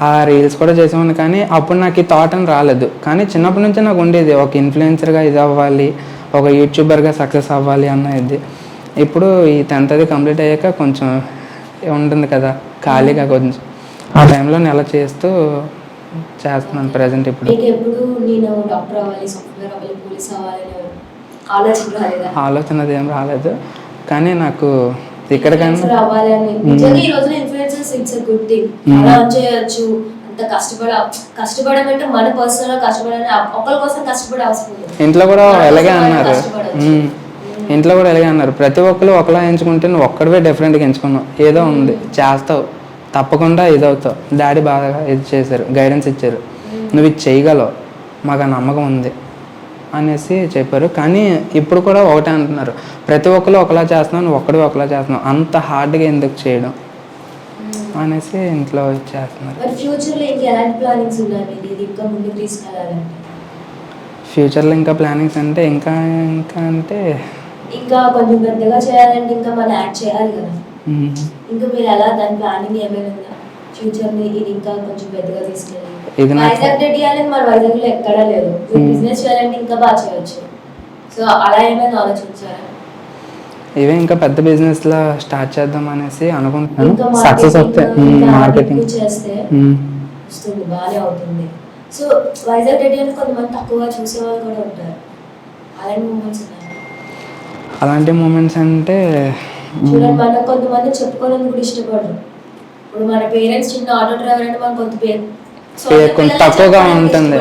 ఆ రీల్స్ కూడా చేసేవాడిని, కానీ అప్పుడు నాకు ఈ థాట్ అని రాలేదు. కానీ చిన్నప్పటి నుంచే నాకు ఉండేది, ఒక ఇన్ఫ్లుయెన్సర్గా ఇది అవ్వాలి, ఒక యూట్యూబర్గా సక్సెస్ అవ్వాలి అన్నది. ఇప్పుడు ఈ 10th అది కంప్లీట్ అయ్యాక కొంచెం ఉంటుంది కదా ఖాళీగా, కొంచెం ఆ టైంలో నెల చేస్తూ చేస్తున్నాను ప్రజెంట్. ఇప్పుడు ఆలోచన అది ఏం రాలేదు, కానీ నాకు ఇక్కడికైనా ఇంత కష్టపడమంటే మన పర్సనల్ కష్టపడాలని ఒకరి కోసం కష్టపడే అవసరం లేదు. ఇంట్లో కూడా మన ఎలాగే కోసం మనం అన్నారు. కష్టపడొచ్చు. ఇంట్లో కూడా ఎలాగే అన్నారు, ప్రతి ఒక్కరు ఒకలా ఎంచుకుంటే నువ్వు ఒక్కడివే డిఫరెంట్గా ఎంచుకున్నావు, ఏదో ఉంది చేస్తావు, తప్పకుండా ఇదవుతావు. డాడీ బాగా ఇది చేశారు, గైడెన్స్ ఇచ్చారు, నువ్వు ఇది చేయగలవు, మాకు ఆ నమ్మకం ఉంది అనేసి చెప్పారు. కానీ ఇప్పుడు కూడా ఒకటే అంటున్నారు, ప్రతి ఒక్కరు ఒకలా చేస్తున్నావు, నువ్వు ఒక్కడివి ఒకలా చేస్తున్నావు, అంత హార్డ్గా ఎందుకు చేయడం అనేసి ఇంట్లో చేస్తున్నారు. ఫ్యూచర్లో ఇంకా ఎలాంటి ప్లానింగ్స్ ఉన్నాయి ఇది ఇంకా ముందుకు తీసుకెళ్ళాలంటే? ఫ్యూచర్లో ఇంకా ప్లానింగ్స్ అంటే ఇంకా అంటే ఇంకా కొంచెం పెద్దగా చేయాలంటే ఇంకా మనం యాడ్ చేయాలి కదా. ఇంకా మీరు ఎలా దాని ప్లానింగ్ ఏమైనా ఉందా ఫ్యూచర్ని ఇది ఇంకా కొంచెం పెద్దగా తీసుకెళ్ళాలి? వైజాగ్ రెడీ అనేది మన వైజాగ్లో ఎక్కడా లేదు, బిజినెస్ చేయాలంటే ఇంకా బాగా చేయొచ్చు. సో అలా ఏమైనా ఆలోచించారా? ఇవే ఇంకా పెద్ద బిజినెస్ లా స్టార్ట్ చేద్దాం అనేసి అనుకుంటున్నాను. సక్సెస్ వస్తే మార్కెటింగ్ చేస్తే వస్తుంది, బాగానే అవుతుంది. సో వైజాగ్ రెడీ అని కొంతమంది తక్కువగా చూసే వాళ్ళు కూడా ఉంటారు, అలాంటి మూమెంట్స్ ఉన్నాయి? అలాంటి మూమెంట్స్ అంటే చూడండి, మనం కొంతమంది చెప్పుకోవడానికి కూడా ఇష్టపడరు. ఇప్పుడు మన పేరెంట్స్ చిన్న ఆటో డ్రైవర్ అంటే మనం కొంత తక్కువగా ఉంటుంది.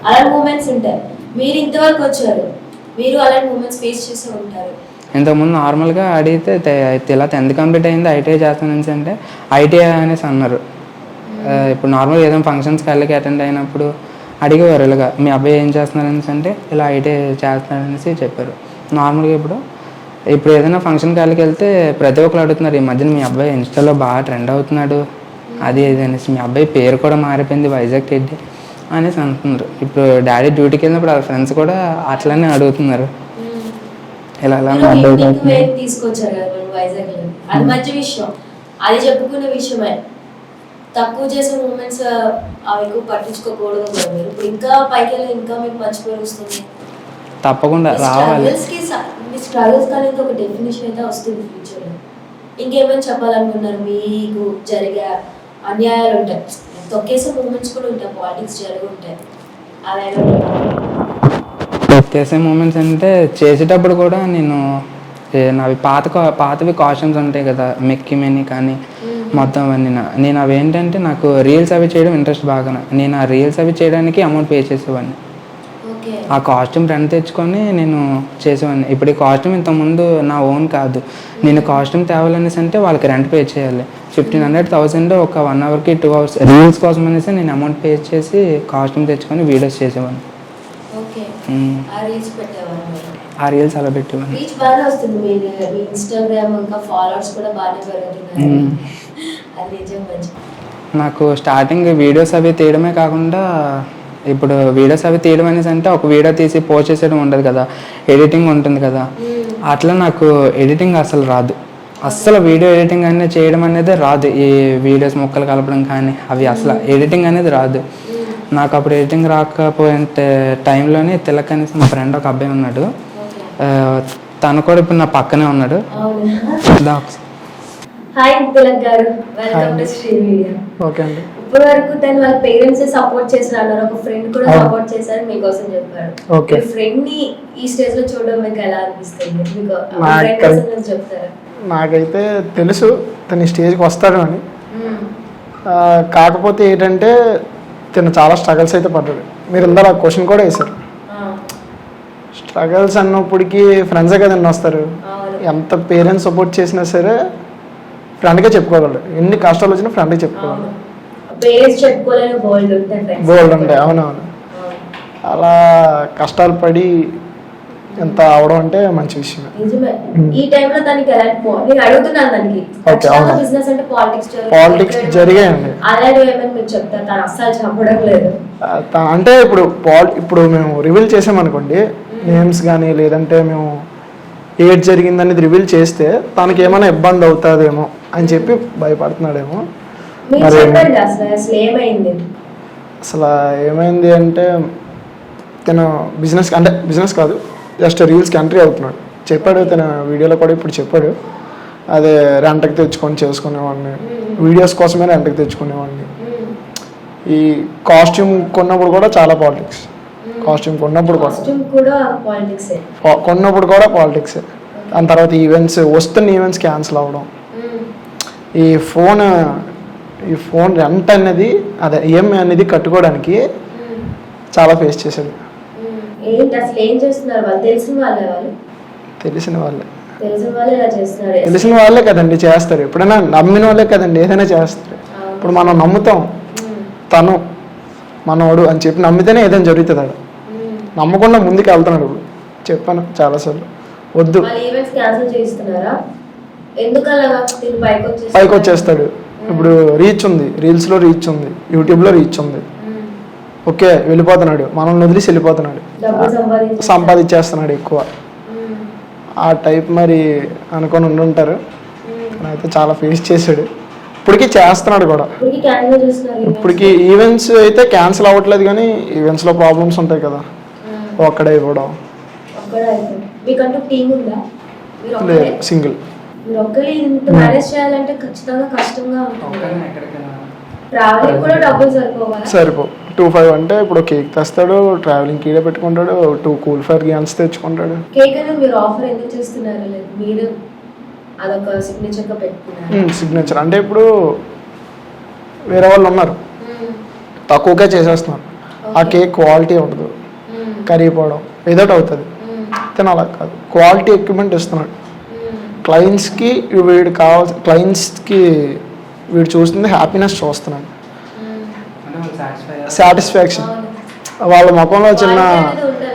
అలాంటి మూమెంట్స్ ఉంటాయి. మీరు ఇంతవరకు వచ్చారు, మీరు అలాంటి మూమెంట్స్ ఫేస్ చేసే ఉంటారు. ఇంతకుముందు నార్మల్గా అడిగితే ఇలా 10th కంప్లీట్ అయింది, ఐటీఐ చేస్తానని అంటే ఐటీఐ అనేసి అన్నారు. ఇప్పుడు నార్మల్గా ఏదైనా ఫంక్షన్స్కి వెళ్ళకి అటెండ్ అయినప్పుడు అడిగేవారు, ఇలాగా మీ అబ్బాయి ఏం చేస్తున్నారనేసి అంటే ఇలా ఐటీఐ చేస్తున్నారనేసి చెప్పారు. నార్మల్గా ఇప్పుడు ఏదైనా ఫంక్షన్కి వెళ్ళకి వెళ్తే ప్రతి ఒక్కరు అడుగుతున్నారు, ఈ మధ్యన మీ అబ్బాయి ఇన్స్టాలో బాగా ట్రెండ్ అవుతున్నాడు అది ఇది అనేసి, మీ అబ్బాయి పేరు కూడా మారిపోయింది వైజాగ్ రెడ్డి అనేసి అంటున్నారు. ఇప్పుడు డాడీ డ్యూటీకి వెళ్ళినప్పుడు వాళ్ళ ఫ్రెండ్స్ కూడా అట్లనే అడుగుతున్నారు, ఇలా తీసుకొచ్చారు కదా వైజాగ్. అది మంచి విషయం, అది చెప్పుకునే విషయమే. తక్కువ చేసే మూమెంట్స్ అవి ఎక్కువ పట్టించుకోకూడదు కదా. మీరు ఇప్పుడు ఇంకా పైకి వెళ్ళి ఇంకా మీకు మంచి పేరు వస్తుంది, తప్పకుండా రావాలి. మీ స్ట్రగుల్స్ కానీ ఒక డెఫినేషన్ అయితే వస్తుంది ఫ్యూచర్లో. ఇంకేమైనా చెప్పాలనుకున్నారు? మీకు జరిగే అన్యాయాలు ఉంటాయి, తొక్కేసే మూమెంట్స్ కూడా ఉంటాయి, పాలిటిక్స్ జరిగి ఉంటాయి, అలా చేసే మూమెంట్స్ అంటే చేసేటప్పుడు కూడా నేను నావి పాతవి కాస్ట్యూమ్స్ ఉంటాయి కదా, మెక్కి మెని కానీ మొత్తం అవన్నీ నేను అవి ఏంటంటే నాకు రీల్స్ అవి చేయడం ఇంట్రెస్ట్ బాగా. నేను ఆ రీల్స్ అవి చేయడానికి అమౌంట్ పే చేసేవాడిని, ఆ కాస్ట్యూమ్ రెంట్ తెచ్చుకొని నేను చేసేవాడిని. ఇప్పుడు ఈ కాస్ట్యూమ్ ఇంతకుముందు నా ఓన్ కాదు, నేను కాస్ట్యూమ్ తేవాలనేసి అంటే వాళ్ళకి రెంట్ పే చేయాలి 1500-1000 ఒక 1 అవర్కి 2 అవర్స్ రీల్స్ కోసం అనేసి నేను అమౌంట్ పే చేసి కాస్ట్యూమ్ తెచ్చుకొని వీడియోస్ చేసేవాడిని. ఆ రీల్స్ అలా పెట్టేవాడిని. రీచ్ బాగా వస్తుంది, మీ ఇన్స్టాగ్రామ్ ఇంకా ఫాలోవర్స్ కూడా బాగానే పెరుగుతున్నారు, అది నిజం మంచి. నాకు స్టార్టింగ్ వీడియోస్ అవి తీయడమే కాకుండా ఇప్పుడు వీడియోస్ అవి తీయడం అనేసి అంటే ఒక వీడియో తీసి పోస్ట్ చేసేయడం ఉండదు కదా, ఎడిటింగ్ ఉంటుంది కదా. అట్లా నాకు ఎడిటింగ్ అసలు రాదు, అస్సలు వీడియో ఎడిటింగ్ అనేది చేయడం అనేది రాదు. ఈ వీడియోస్ ముక్కలు కలపడం కానీ అవి అసలు ఎడిటింగ్ అనేది రాదు నాకు. అప్పుడు ఎడిటింగ్ రాకపోయే టైంలోనే తిలక్ అనేసి మా ఫ్రెండ్ ఒక అబ్బాయి ఉన్నాడు, తను కూడా ఇప్పుడు నా పక్కనే ఉన్నాడు. హాయ్ తిలక్ గారు, welcome to Sri media. Okay అండి. ఇప్పటి వరకు తను వాళ్ళ పేరెంట్స్ సపోర్ట్ చేశారు, ఒక ఫ్రెండ్ కూడా సపోర్ట్ చేశారు, మీకోసం చెప్పారు. ఓకే, ఫ్రెండ్ ని ఈ స్టేజ్ లో చూడడం మీకు ఎలా అనిపిస్తుంది? మీకు చెప్తారా? నాకైతే తెలుసు తను స్టేజ్కి వస్తాడు అని, కాకపోతే ఏంటంటే తను చాలా స్ట్రగల్స్ అయితే పడ్డాడు. మీరు ఇందా క్వశ్చన్ కూడా వేశారు, స్ట్రగల్స్ అన్నప్పటికీ ఫ్రెండ్సే కదండి వస్తారు. ఎంత పేరెంట్స్ సపోర్ట్ చేసినా సరే ఫ్రెండ్గా చెప్పుకోగలరు, ఎన్ని కష్టాలు వచ్చినా ఫ్రెండ్గా చెప్పుకోగలరు, బోల్డ్ ఉంటాయి. అవునవును, అలా కష్టాలు పడి ఎంత అవడం అంటే మంచి విషయం. పాలిటిక్స్ జరిగాయండి. అంటే ఇప్పుడు మేము రివీల్ చేసామనుకోండి నేమ్స్ కానీ, లేదంటే మేము ఏడ్ జరిగిందనేది రివీల్ చేస్తే తనకి ఏమైనా ఇబ్బంది అవుతుందేమో అని చెప్పి భయపడుతున్నాడేమో. అసలు ఏమైంది అంటే తను బిజినెస్ కాదు, జస్ట్ రీల్స్కి ఎంట్రీ అవుతున్నాడు. చెప్పాడు తన వీడియోలో కూడా, ఇప్పుడు చెప్పాడు అదే రెంట్కి తెచ్చుకొని చేసుకునేవాడిని, వీడియోస్ కోసమే రెంట్కి తెచ్చుకునేవాడిని. ఈ కాస్ట్యూమ్ కొన్నప్పుడు కూడా చాలా పాలిటిక్స్, కాస్ట్యూమ్ కొన్నప్పుడు కూడా పాలిటిక్సే. దాని తర్వాత ఈవెంట్స్ వస్తున్న ఈవెంట్స్ క్యాన్సిల్ అవ్వడం, ఈ ఫోన్ ఈ ఫోన్ రెంట్ అనేది అదే ఈఎంఐ అనేది కట్టుకోవడానికి చాలా ఫేస్ చేశాడు. ఏంటి అసలు ఏం చేస్తున్నారు వాళ్ళు? తెలిసిన వాళ్ళే వాళ్ళు? తెలిసిన వాళ్ళే తెలిసిన వాళ్ళే ఇలా చేస్తున్నారు. తెలిసిన వాళ్ళే కదండి చేస్తారు. ఎప్పుడైనా నమ్మిన వాళ్ళే కదండి ఏదైనా చేస్తారు. ఇప్పుడు మనం నమ్ముతాం తను మనోడు అని చెప్పి నమ్మితేనే ఏదైనా జరుగుతుంది. ఆడ నమ్మకుండా ముందుకు వెళ్తున్నాడు. ఇప్పుడు చెప్పాను చాలాసార్లు వద్దు. వాళ్ళు ఈవెంట్స్ క్యాన్సిల్ చేయిస్తున్నారా? ఎందుకు అలాగా పైకి వచ్చేస్తాడు. ఇప్పుడు రీచ్ ఉంది, రీల్స్లో రీచ్ ఉంది, యూట్యూబ్లో రీచ్ ఉంది. ఓకే వెళ్ళిపోతున్నాడు, మనల్ని వదిలేసి వెళ్ళిపోతున్నాడు, సంపాదించేస్తున్నాడు ఎక్కువ. ఆ టైప్ మరి అనుకొని ఉండుంటారు. అయితే చాలా ఫేస్ చేశాడు. ఇప్పటికీ చేస్తున్నాడు కూడా. ఇప్పటికి ఈవెంట్స్ అయితే క్యాన్సిల్ అవ్వట్లేదు, కానీ ఈవెంట్స్లో ప్రాబ్లమ్స్ ఉంటాయి కదా, ఒక్కడే ఇవ్వడం. లేదు, సింగిల్. సరిపో 2-5 అంటే ఇప్పుడు కేక్ తెస్తాడు, ట్రావెలింగ్ కీడే పెట్టుకుంటాడు, 2 కూల్ ఫైర్ గ్యాన్స్ తెచ్చుకుంటాడు. సిగ్నేచర్ అంటే ఇప్పుడు వేరే వాళ్ళు ఉన్నారు, తక్కువగా చేసేస్తున్నారు. ఆ కేక్ క్వాలిటీ ఉండదు, కరిగిపోవడం ఏదోటి అవుతుంది. అలా కాదు, క్వాలిటీ ఎక్విప్మెంట్ ఇస్తున్నాడు క్లయింట్స్కి. వీడు కావాల్సిన క్లయింట్స్కి వీడు చూస్తుంది హ్యాపీనెస్ చూస్తున్నాడు, సాటిస్ఫాక్షన్. వాళ్ళ ముఖంలో చిన్న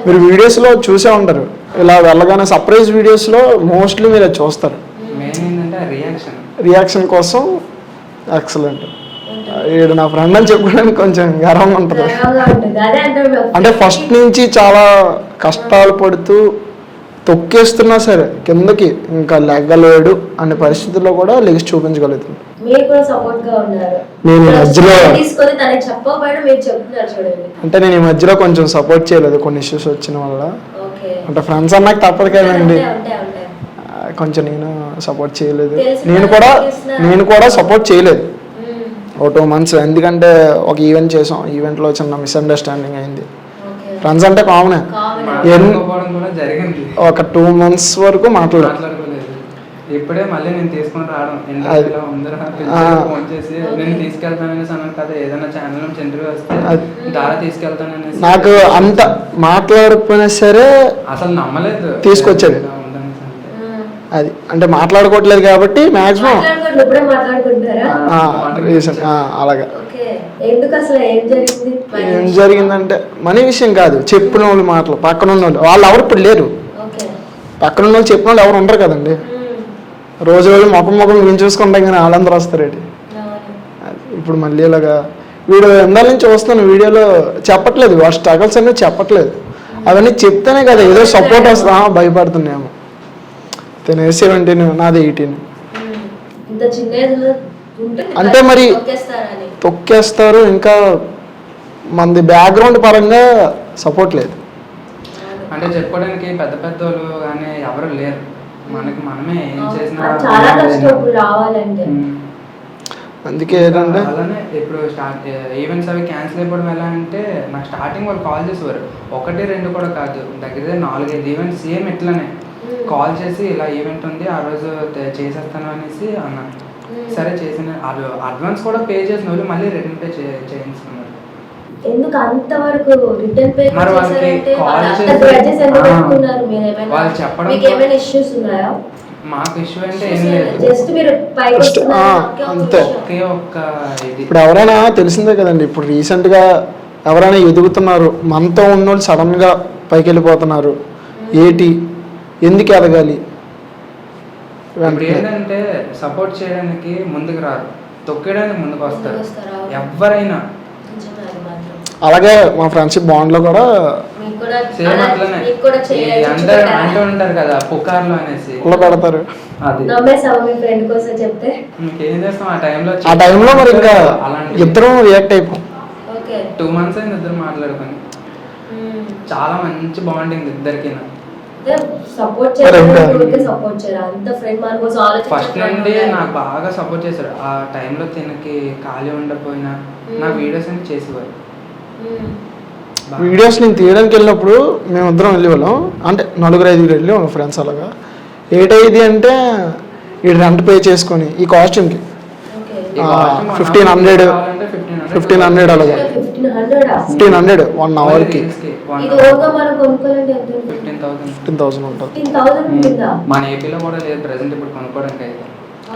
మీరు వీడియోస్లో చూసే ఉంటారు, ఇలా వెళ్ళగానే సర్ప్రైజ్ వీడియోస్లో మోస్ట్లీ మీరు అది చూస్తారు. రియాక్షన్ కోసం ఎక్సలెంట్. వీడు నా ఫ్రెండ్ అని చెప్పుకోవడానికి కొంచెం గర్వంగా ఉంటుంది. అంటే ఫస్ట్ నుంచి చాలా కష్టాలు పడుతూ తొక్కేస్తున్నా సరే కిందకి ఇంకా లెగ్గలేడు అనే పరిస్థితుల్లో కూడా లెగిసి చూపించగలుగుతుంది. నేను మధ్యలో అంటే నేను ఈ మధ్యలో కొంచెం సపోర్ట్ చేయలేదు కొన్ని ఇష్యూస్ వచ్చిన వల్ల. అంటే ఫ్రెండ్స్ అన్నాక తప్పదు కదండి, కొంచెం నేను సపోర్ట్ చేయలేదు. నేను కూడా సపోర్ట్ చేయలేదు ఒక 2 months. ఎందుకంటే ఒక ఈవెంట్ చేసాం, ఈవెంట్లో చిన్న మిస్అండర్స్టాండింగ్ అయింది. ఫ్రెండ్స్ అంటే కామనే. ఒక 2 months వరకు మాట్లాడలేదు. ఇప్పుడే మళ్ళీ నేను తీసుకుని రావడం ఫోన్ చేసి నేను తీసుకెళ్తాననేసి అన్నాను కదా, ఏదైనా ఛానల్ నుంచి ఇంటర్వ్యూ వస్తే దారా తీసుకెళ్తాననేసి. నాకు అంత మాట్లాడకపోయినా సరే అసలు నమ్మలేదు, తీసుకొచ్చాడు. అది అంటే మాట్లాడుకోవట్లేదు కాబట్టి మాక్సిమం అలాగా. ఏం జరిగిందంటే మనీ విషయం కాదు, చెప్పిన వాళ్ళు మాటలు. పక్కన ఉన్న వాళ్ళు ఎవరు ఇప్పుడు లేరు, పక్కన ఉన్న వాళ్ళు చెప్పిన వాళ్ళు ఎవరు ఉండరు కదండి. రోజు ముఖం నేను చూసుకుంటాం కానీ వాళ్ళందరూ వస్తారేంటి. ఇప్పుడు మళ్ళీ ఇలాగా వీడు ఎందాల నుంచి వస్తాను, వీడియోలో చెప్పట్లేదు, వాడు స్ట్రగల్స్ అనేవి చెప్పట్లేదు. అవన్నీ చెప్తేనే కదా ఏదో సపోర్ట్ వస్తా. భయపడుతున్నాము. తను 17, నాది 18. అంటే మరి తొక్కేస్తారు. ఇంకా మనది బ్యాక్గ్రౌండ్ పరంగా సపోర్ట్ లేదు. అంటే చెప్పుకోవడానికి పెద్ద పెద్ద వాళ్ళు కానీ ఎవరు లేరు, మనకి మనమే ఏం చేసినా. అందుకే ఏంటంటే అలానే ఇప్పుడు ఈవెంట్స్ అవి క్యాన్సిల్ అయిపోవడం ఎలా అంటే, నాకు స్టార్టింగ్ వాళ్ళు కాల్ చేసేవారు, 1-2 కూడా కాదు, దగ్గర 4-5 ఈవెంట్స్ సేమ్ ఇట్లానే కాల్ చేసి ఇలా ఈవెంట్ ఉంది ఆ రోజు చేసేస్తాను అనేసి అన్నాను. సరే చేసిన అడ్వాన్స్ కూడా పే చేసిన వాళ్ళు మళ్ళీ రిటర్న్ పే చేయించుకున్నారు. ఎందుకు అంతవరకు రిటర్న్ పే మరి వాళ్ళకి కాల్ చేసి వాళ్ళు చెప్పడం మాకు ఇష్యూ అంటే ఏం లేదు, జస్ట్ మీరు అంతే. ఇప్పుడు ఎవరైనా తెలిసిందే కదండి, ఇప్పుడు రీసెంట్గా ఎవరైనా ఎదుగుతున్నారు, మనతో ఉన్నోళ్ళు సడన్గా పైకి వెళ్ళిపోతున్నారు, ఏటి ఎందుకు ఎదగాలి? ఏంటంటే సపోర్ట్ చేయడానికి ముందుకు రారు, తొక్కడానికి ముందుకు వస్తారు ఎవరైనా. అలాగే మా ఫ్రెండ్షిప్ బాండ్లో కూడా సేమ్ అట్లనే అందరూ అంటూ ఉంటారు కదా పుకార్లు అనేసి పెడతారు. ఇంకేం చేస్తాం ఆ టైంలో మరి ఇంకా ఇద్దరం రియాక్ట్ అయిపోయాం. 2 months అయింది ఇద్దరు మాట్లాడుకొని, చాలా మంచి బాండింగ్ ఇద్దరికి. ఫస్ట్ నుండి నాకు బాగా సపోర్ట్ చేశారు. ఆ టైంలో తినకి ఖాళీ ఉండకపోయినా నాకు వీడియోస్ అన్ని చేసేవారు. వీడియోస్ నేను తీయడానికి వెళ్ళినప్పుడు మేమిద్దరం వెళ్ళేవాళ్ళం, అంటే 4-5 వెళ్ళి ఫ్రెండ్స్. అలాగా ఏటైంది అంటే ఈ రెంట్ పే చేసుకొని ఈ కాస్ట్యూమ్కి 1500 1500 అలాగే 1500 1 అవర్కి ఇది ఓగా మనం కొనుక్కోవాలంటే ఎంత ఉంటుంది? 15,000 ఉంటుంది. 15,000 ఉంటుందా? మన ఏపీలో కూడా లేదు ప్రెసెంట్ ఇప్పుడు కొనుక్కోవడానికి అయితే.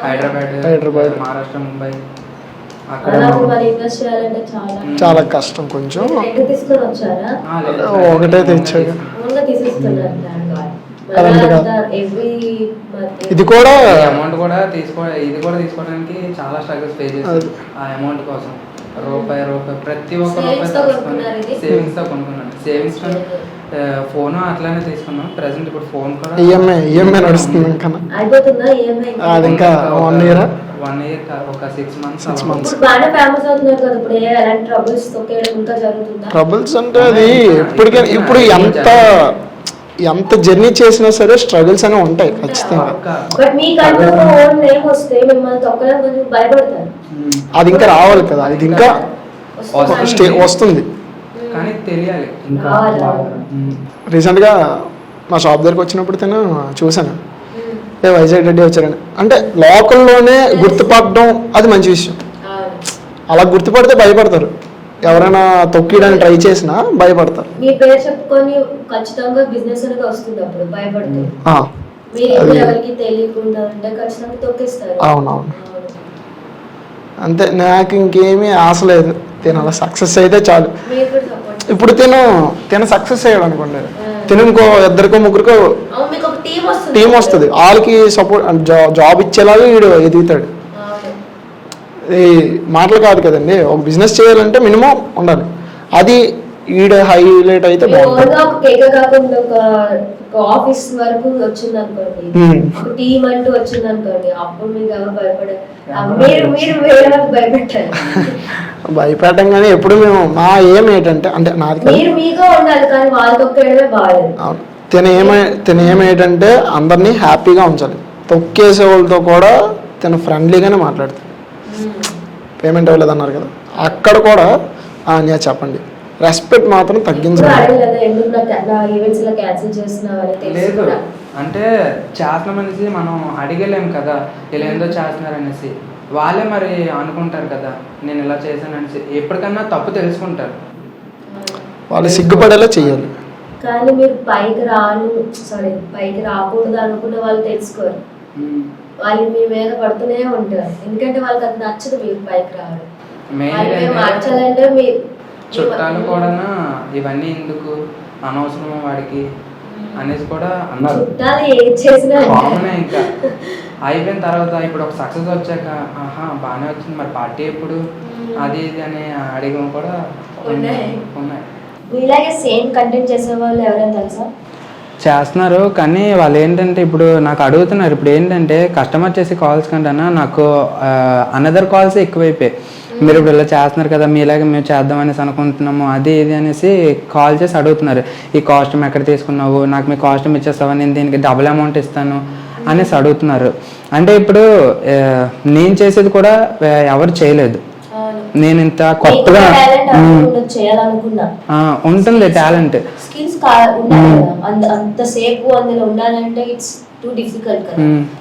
హైదరాబాద్, మహారాష్ట్ర, ముంబై అక్కడ అలాగే మరి ఇన్వెస్ట్ చేయాలంటే చాలా కష్టం కొంచెం. రెండు తీసుకొని వచ్చారా? ఒకటే తెచ్చాడు. ఓన్గా తీసేస్తున్నారు ప్లాన్ కాదు. అలాంటి కాదు. ఇది కూడా అమౌంట్ కూడా ఇది కూడా తీసుకోవడానికి చాలా స్ట్రగుల్స్ ఫేస్ చేశారు. ఆ అమౌంట్ కోసం రూపాయి ప్రతి ఒక్క రూపాయి సేవింగ్స్ తో కొనుక్కున్నాను. సేవింగ్స్ ఫోన్ అట్లానే తీసుకున్నాం. ప్రెసెంట్ ఇప్పుడు ఫోన్ కూడా ఈఎంఐ నడుస్తుంది. ఇంకా అయిపోతుందా ఈఎంఐ? అది ఇంకా 1 year ఒక 6 months. ఇప్పుడు బాగా ఫేమస్ అవుతున్నారు కదా. ఇప్పుడు ఎలాంటి ట్రబుల్స్ తొక్కేయడం ఇంకా జరుగుతుందా? ట్రబుల్స్ అంటే అది ఇప్పుడు ఎంత జర్నీ చేసినా సరే స్ట్రగుల్స్ అనేవి ఉంటాయి ఖచ్చితంగా. బట్ మీకంటూ ఓన్ నేమ్ వస్తే మిమ్మల్ని తొక్కడానికి కొంచెం భయపడతారు. అది ఇంకా రావాలి కదా. అది ఇంకా వస్తుంది కానీ తెలియాలి. రీసెంట్గా మా షాప్ దగ్గరికి వచ్చినప్పుడు తను చూశాను, వైజాగ్ రెడ్డి వచ్చారని. అంటే లోకల్లోనే గుర్తుపడడం అది మంచి విషయం. అలా గుర్తుపడితే భయపడతారు. ఎవరైనా తొక్కియడానికి ట్రై చేసినా భయపడతారు. మీ పేరు చెప్పుకొని ఖచ్చితంగా బిజినెస్ అనేది వస్తుంది. అప్పుడు భయపడతారు. మీరు ఎవరికి తెలియకుండా ఉంటే ఖచ్చితంగా తొక్కేస్తారు. అవునవును. అంతే, నాకు ఇంకేమీ ఆశ లేదు. తిన అలా సక్సెస్ అయితే చాలు. ఇప్పుడు తిన సక్సెస్ అయ్యాడు అనుకోండి, తిన ఇంకో 2 ముగ్గురికో టీం వస్తుంది. వాళ్ళకి సపోర్ట్ జాబ్ ఇచ్చేలాగా వీడు ఎదుగుతాడు. ఈ మాటలు కాదు కదండి. ఒక బిజినెస్ చేయాలంటే మినిమం ఉండాలి. అది ఈడ హైలైట్ అయితే ఆఫీస్ వరకు వచ్చింది అనుకోండి, ఒక టీం అంటూ వచ్చింది అనుకోండి, అప్పుడు మీకు ఎవరు భయపడారు? మీరు వేరే భయపెట్టారు. భయపెట్టం కానీ ఎప్పుడు మేము మా ఏం ఏంటంటే అంటే నాది మీరు మీగా ఉండాలి కానీ వాళ్ళు తొక్కేయడమే బాగాలేదు. తిన ఏమేంటంటే అందరినీ హ్యాపీగా ఉంచాలి. తొక్కేసే వాళ్ళతో కూడా తిన ఫ్రెండ్లీగానే మాట్లాడుతుంది. పేమెంట్ అవ్వలేదు అన్నారు కదా, అక్కడ కూడా నేను చెప్పండి రెస్పెక్ట్ మాత్రం తగ్గించాలి. లేదు అంటే చేస్తున్నామనేసి మనం అడిగలేం కదా, ఇలా ఏందో చేస్తున్నారు అనేసి. వాళ్ళే మరి అనుకుంటారు కదా నేను ఇలా చేశాను అనేసి. ఎప్పటికన్నా తప్పు తెలుసుకుంటారు. వాళ్ళు సిగ్గుపడేలా చెయ్యాలి. కానీ మీరు పైకి రాకూడదు అనుకున్న వాళ్ళు తెలుసుకోరు. వాళ్ళు మీ మీద పడుతూనే ఉంటారు. ఎందుకంటే వాళ్ళకి అది నచ్చదు మీరు పైకి రావడం. మార్చాలంటే చుట్టాలు కూడా ఇవన్నీ ఎందుకు అనవసరం వాడికి అనేసి కూడా అన్నారు. ఇంకా అయిపోయిన తర్వాత ఇప్పుడు ఒక సక్సెస్ వచ్చాక బాగానే వచ్చింది మరి పార్టీ ఎప్పుడు అది ఇది అని అడిగం కూడా ఉన్నాయి. ఇలాగే సేమ్ కంటెంట్ చేసే వాళ్ళు ఎవరైనా తెలుసా? చేస్తున్నారు కానీ వాళ్ళు ఏంటంటే ఇప్పుడు నాకు అడుగుతున్నారు. ఇప్పుడు ఏంటంటే కస్టమర్ చేసే కాల్స్ కంటే నాకు అనదర్ కాల్స్ ఎక్కువైపోయాయి. మీరు ఇప్పుడు ఇలా చేస్తున్నారు కదా, మీలాగే మేము చేద్దాం అనేసి అనుకుంటున్నాము అది ఇది అనేసి కాల్ చేసి అడుగుతున్నారు. ఈ కాస్ట్యూమ్ ఎక్కడ తీసుకున్నావు, నాకు మీ కాస్ట్యూమ్ ఇచ్చేస్తావా, నేను దీనికి డబుల్ అమౌంట్ ఇస్తాను అనేసి అడుగుతున్నారు. అంటే ఇప్పుడు నేను చేసేది కూడా ఎవరు చేయలేదు. నేను ఇంత కొత్తగా ఉంటుంది టాలెంట్.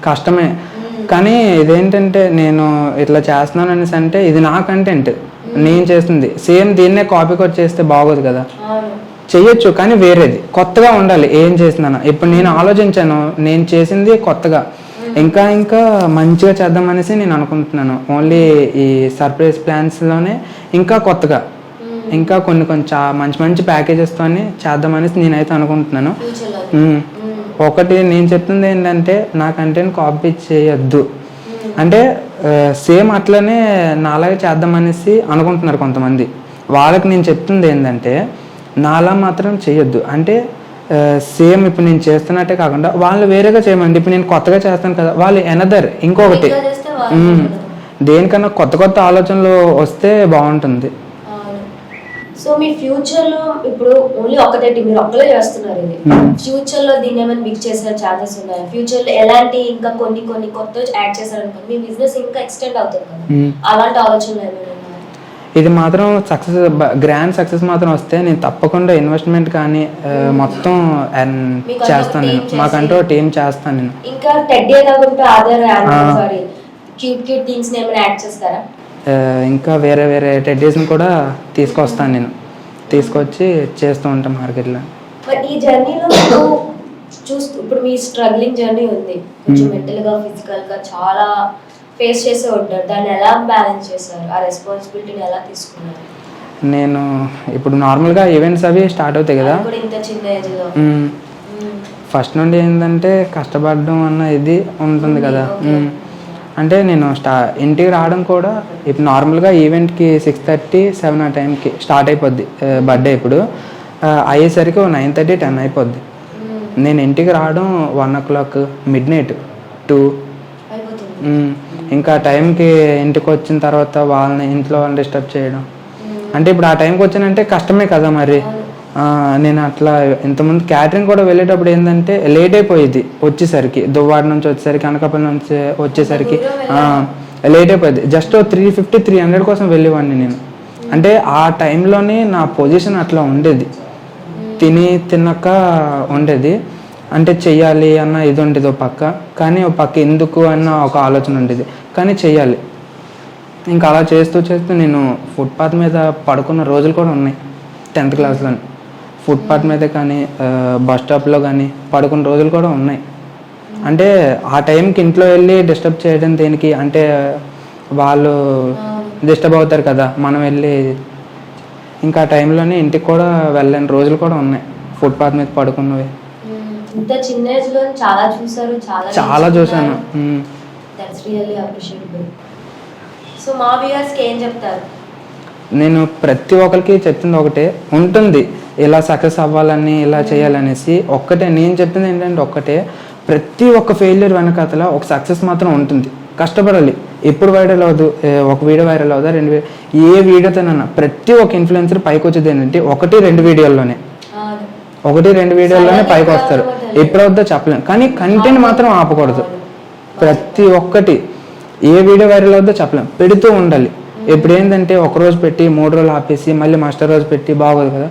కష్టమే కానీ ఇదేంటంటే నేను ఇట్లా చేస్తున్నాను అనేసి అంటే ఇది నా కంటెంట్, నేను చేస్తుంది. సేమ్ దీన్నే కాపీ కొట్ చేస్తే బాగోదు కదా. చెయ్యొచ్చు కానీ వేరేది కొత్తగా ఉండాలి. ఏం చేస్తున్నాను ఇప్పుడు నేను ఆలోచించాను, నేను చేసింది కొత్తగా ఇంకా ఇంకా మంచిగా చేద్దాం అనేసి నేను అనుకుంటున్నాను. ఓన్లీ ఈ సర్ప్రైజ్ ప్లాన్స్లోనే ఇంకా కొత్తగా ఇంకా కొన్ని మంచి మంచి ప్యాకేజెస్తోనే చేద్దామనేసి నేనైతే అనుకుంటున్నాను. ఒకటి నేను చెప్తుంది ఏంటంటే నా కంటెంట్ కాపీ చేయొద్దు. అంటే సేమ్ అట్లనే నాలాగే చేద్దామనేసి అనుకుంటున్నారు కొంతమంది. వాళ్ళకి నేను చెప్తుంది ఏంటంటే నాలా మాత్రం చేయొద్దు. అంటే సేమ్ ఇప్పుడు నేను చేస్తున్నట్టే కాకుండా వాళ్ళు వేరేగా చేయమండి. ఇప్పుడు నేను కొత్తగా చేస్తాను కదా, వాళ్ళు ఎనదర్ ఇంకొకటి దేనికన్నా కొత్త కొత్త ఆలోచనలు వస్తే బాగుంటుంది. సో మీ ఫ్యూచర్ లో ఇప్పుడు ఓన్లీ ఒకటే మీరు ఒక్కలే చేస్తున్నారు. ఇది ఫ్యూచర్ లో దీన్ని ఏమైనా మిక్స్ చేసే ఛాన్సెస్ ఉన్నాయి? ఫ్యూచర్ లో ఎలాంటి ఇంకా కొన్ని కొత్త యాడ్ చేశారనుకోండి మీ బిజినెస్ ఇంకా ఎక్స్టెండ్ అవుతుంది కదా, అలాంటి ఆలోచనలు ఏమైనా? ఇది మాత్రం సక్సెస్ గ్రాండ్ సక్సెస్ మాత్రం వస్తే నేను తప్పకుండా ఇన్వెస్ట్మెంట్ కానీ మొత్తం చేస్తాను. నేను మాకంటూ టీం చేస్తాను. నేను ఇంకా టెడ్డీ కాకుండా అదర్ క్యూట్ థింగ్స్ ఏమైనా యాడ్ చేస్తారా? ఇంకా వేరే వేరే టెడ్డీస్ని కూడా తీసుకొస్తాను నేను, తీసుకొచ్చి చేస్తూ ఉంటాను మార్కెట్లో. బట్ ఈ జర్నీలో మీరు చూస్తూ ఇప్పుడు మీ స్ట్రగ్లింగ్ జర్నీ ఉంది, కొంచెం మెంటల్గా ఫిజికల్గా చాలా ఫేస్ చేసే ఉంటారు, దాన్ని ఎలా బ్యాలెన్స్ చేశారు, ఆ రెస్పాన్సిబిలిటీని ఎలా తీసుకున్నారు? నేను ఇప్పుడు నార్మల్గా ఈవెంట్స్ అవి స్టార్ట్ అవుతాయి కదా, అది కూడా ఇంత చిన్న ఏజ్లో. ఫస్ట్ నుండి ఏంటంటే కష్టపడడం అన్న ఇది ఉంటుంది కదా. అంటే నేను ఇంటికి రావడం కూడా ఇప్పుడు నార్మల్గా ఈవెంట్కి 6:30, 7 ఆ టైంకి స్టార్ట్ అయిపోద్ది బర్త్డే. ఇప్పుడు అయ్యేసరికి 9:30, 10 అయిపోద్ది. నేను ఇంటికి రావడం 1 o'clock, midnight 2. ఇంకా టైంకి ఇంటికి వచ్చిన తర్వాత ఇంట్లో వాళ్ళని డిస్టర్బ్ చేయడం, అంటే ఇప్పుడు ఆ టైంకి వచ్చానంటే కష్టమే కదా మరి. నేను అట్లా ఇంతకుముందు క్యాటరింగ్ కూడా వెళ్ళేటప్పుడు ఏంటంటే లేట్ అయిపోయేది వచ్చేసరికి, దువ్వాడ నుంచి వచ్చేసరికి, అనకాపల్లి నుంచి వచ్చేసరికి లేట్ అయిపోయింది. జస్ట్ 350, 300 కోసం వెళ్ళేవాడిని నేను. అంటే ఆ టైంలోనే నా పొజిషన్ అట్లా ఉండేది, తినక ఉండేది. అంటే చెయ్యాలి అన్న ఇది ఉండేది ఒక పక్క, కానీ ఒక పక్క ఎందుకు అన్న ఒక ఆలోచన ఉండేది, కానీ చెయ్యాలి. ఇంకా అలా చేస్తూ నేను ఫుట్పాత్ మీద పడుకున్న రోజులు కూడా ఉన్నాయి 10th క్లాస్లో. ఫుట్పాత్ మీద కానీ బస్ స్టాప్లో కానీ పడుకున్న రోజులు కూడా ఉన్నాయి. అంటే ఆ టైంకి ఇంట్లో వెళ్ళి డిస్టర్బ్ చేయడం దేనికి, అంటే వాళ్ళు డిస్టర్బ్ అవుతారు కదా, మనం వెళ్ళి ఇంకా ఆ టైంలోనే ఇంటికి కూడా వెళ్ళని రోజులు కూడా ఉన్నాయి ఫుట్పాత్ మీద పడుకున్నవి. ఇంత చిన్న ఏజ్లో చాలా చూసారు, చాలా చూసాను. That's really appreciable. సో మా వ్యూయర్స్కి ఏం చెప్తారు? నేను ప్రతి ఒక్కరికి చెప్తుంది ఒకటే ఉంటుంది, ఇలా సక్సెస్ అవ్వాలని, ఇలా చేయాలనేసి. ఒక్కటే నేను చెప్పింది ఏంటంటే ఒక్కటే, ప్రతి ఒక్క ఫెయిల్యూర్ వెనకాతల ఒక సక్సెస్ మాత్రం ఉంటుంది. కష్టపడాలి. ఎప్పుడు వైరల్ అవ్వదు, ఒక వీడియో వైరల్ అవుదా, 2 వీడియో, ఏ వీడియోతోనన్నా ప్రతి ఒక్క ఇన్ఫ్లుయెన్సర్ పైకి వచ్చేది ఏంటంటే 1-2 వీడియోల్లోనే, 1-2 వీడియోల్లోనే పైకి వస్తారు. ఎప్పుడు అవుతుందో చెప్పలేము, కానీ కంటెంట్ మాత్రం ఆపకూడదు. ప్రతి ఒక్కటి ఏ వీడియో వైరల్ అవుతుందో చెప్పలేము, పెడుతూ ఉండాలి. ఇప్పుడు ఏంటంటే ఒకరోజు పెట్టి 3 రోజులు ఆపేసి మళ్ళీ మాస్టర్ రోజు పెట్టి బాగోదు కదా.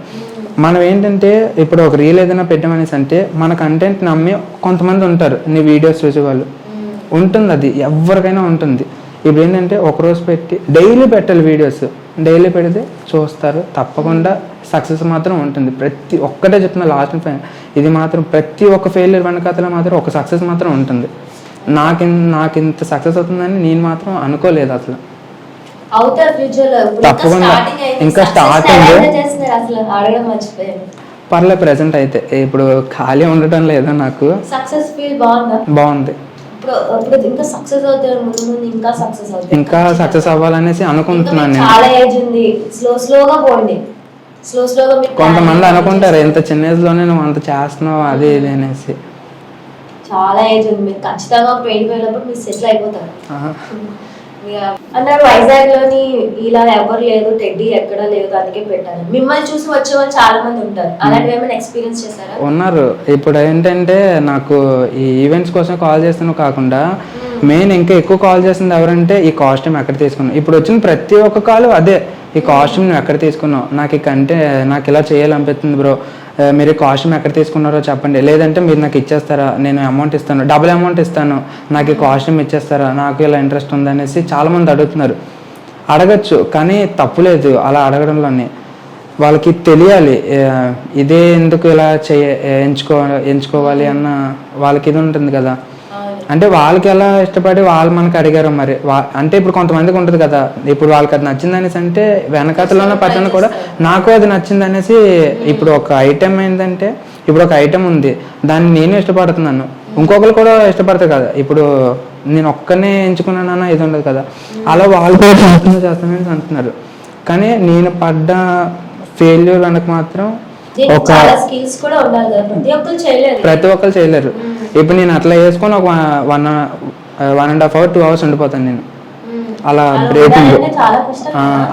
మనం ఏంటంటే ఇప్పుడు ఒక రీల్ ఏదైనా పెట్టామనేసి అంటే మన కంటెంట్ నమ్మి కొంతమంది ఉంటారు, నీ వీడియోస్ చూసేవాళ్ళు ఉంటుంది, అది ఎవరికైనా ఉంటుంది. ఇప్పుడు ఏంటంటే ఒకరోజు పెట్టి డైలీ పెట్టాలి వీడియోస్, డైలీ పెడితే చూస్తారు, తప్పకుండా సక్సెస్ మాత్రం ఉంటుంది. ప్రతి ఒక్కటే చెప్తున్నా లాస్ట్ ఇది మాత్రం, ప్రతి ఒక్క ఫెయిల్యూర్ వెనకాతల మాత్రం ఒక సక్సెస్ మాత్రం ఉంటుంది. నాకు ఇంత సక్సెస్ అవుతుందని నేను మాత్రం అనుకోలేదు అసలు. తప్పకుండా ఇంకా స్టార్టింగ్ పర్లేదు. ప్రెసెంట్ అయితే ఇప్పుడు ఖాళీ ఉండటం లేదా, నాకు బాగుంది. ఇంకా సక్సెస్ అవ్వాలనేసి అనుకుంటున్నాను నేను. కొంతమంది అనుకుంటారు ఇంత చిన్న ఏజ్ లోనే నువ్వు అంత చేస్తున్నావు అది ఇది అనేసి. చాలా ఏజ్ ఉంది, మీరు ఖచ్చితంగా 25 లోపు మీరు సెటిల్ అయిపోతారు అన్నారు. వైజాగ్ లోని ఇలా ఎవరు లేదు, టెడ్డీ ఎక్కడ లేదు, అందుకే పెట్టారు. మిమ్మల్ని చూసి వచ్చే వాళ్ళు చాలా మంది ఉంటారు, అలాంటివి ఏమైనా ఎక్స్పీరియన్స్ చేశారా? ఉన్నారు. ఇప్పుడు ఏంటంటే నాకు ఈ ఈవెంట్స్ కోసం కాల్ చేస్తున్నావు కాకుండా మెయిన్ ఇంకా ఎక్కువ కాల్ చేస్తుంది ఎవరంటే ఈ కాస్ట్యూమ్ ఎక్కడ తీసుకున్నావు. ఇప్పుడు వచ్చిన ప్రతి ఒక్క కాల్ అదే, ఈ కాస్ట్యూమ్ నువ్వు ఎక్కడ తీసుకున్నావు, నాకు ఇలా చేయాలనిపిస్తుంది బ్రో, మీరు కాస్ట్యూమ్ ఎక్కడ తీసుకున్నారో చెప్పండి, లేదంటే మీరు నాకు ఇచ్చేస్తారా, నేను అమౌంట్ ఇస్తాను, డబుల్ అమౌంట్ ఇస్తాను, నాకు ఈ కాస్ట్యూమ్ ఇచ్చేస్తారా, నాకు ఇలా ఇంట్రెస్ట్ ఉందనేసి చాలామంది అడుగుతున్నారు. అడగచ్చు, కానీ తప్పులేదు అలా అడగడంలోనే. వాళ్ళకి తెలియాలి ఇదే ఎందుకు ఇలా ఎంచుకోవాలి అన్న వాళ్ళకి ఇది ఉంటుంది కదా. అంటే వాళ్ళకి ఎలా ఇష్టపడి వాళ్ళు మనకు అడిగారు మరి. అంటే ఇప్పుడు కొంతమందికి ఉంటుంది కదా, ఇప్పుడు వాళ్ళకి అది నచ్చింది అనేసి అంటే వెనకాతలోనే పట్టణ కూడా నాకు అది నచ్చింది అనేసి. ఇప్పుడు ఒక ఐటెం ఏంటంటే, ఇప్పుడు ఒక ఐటెం ఉంది, దాన్ని నేను ఇష్టపడుతున్నాను, ఇంకొకరు కూడా ఇష్టపడతారు కదా. ఇప్పుడు నేను ఒక్కనే ఎంచుకున్నానన్న ఇది ఉండదు కదా, అలా వాళ్ళు కూడా చేస్తానని అంటున్నారు. కానీ నేను పడ్డ ఫెయిల్యూర్ వెనక మాత్రం ఒక ప్రతి ఒక్కరు చేయలేరు. ఇప్పుడు నేను అట్లా వేసుకొని ఒక 1.5 hours 2 hours ఉండిపోతాను నేను అలా బ్రేకింగ్.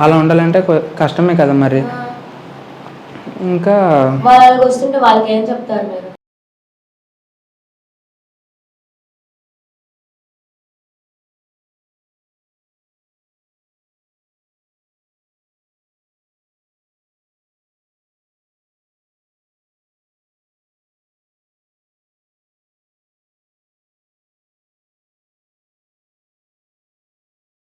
అలా ఉండాలంటే కష్టమే కదా మరి. ఇంకా వస్తుంటే వాళ్ళకి ఏం చెప్తారు?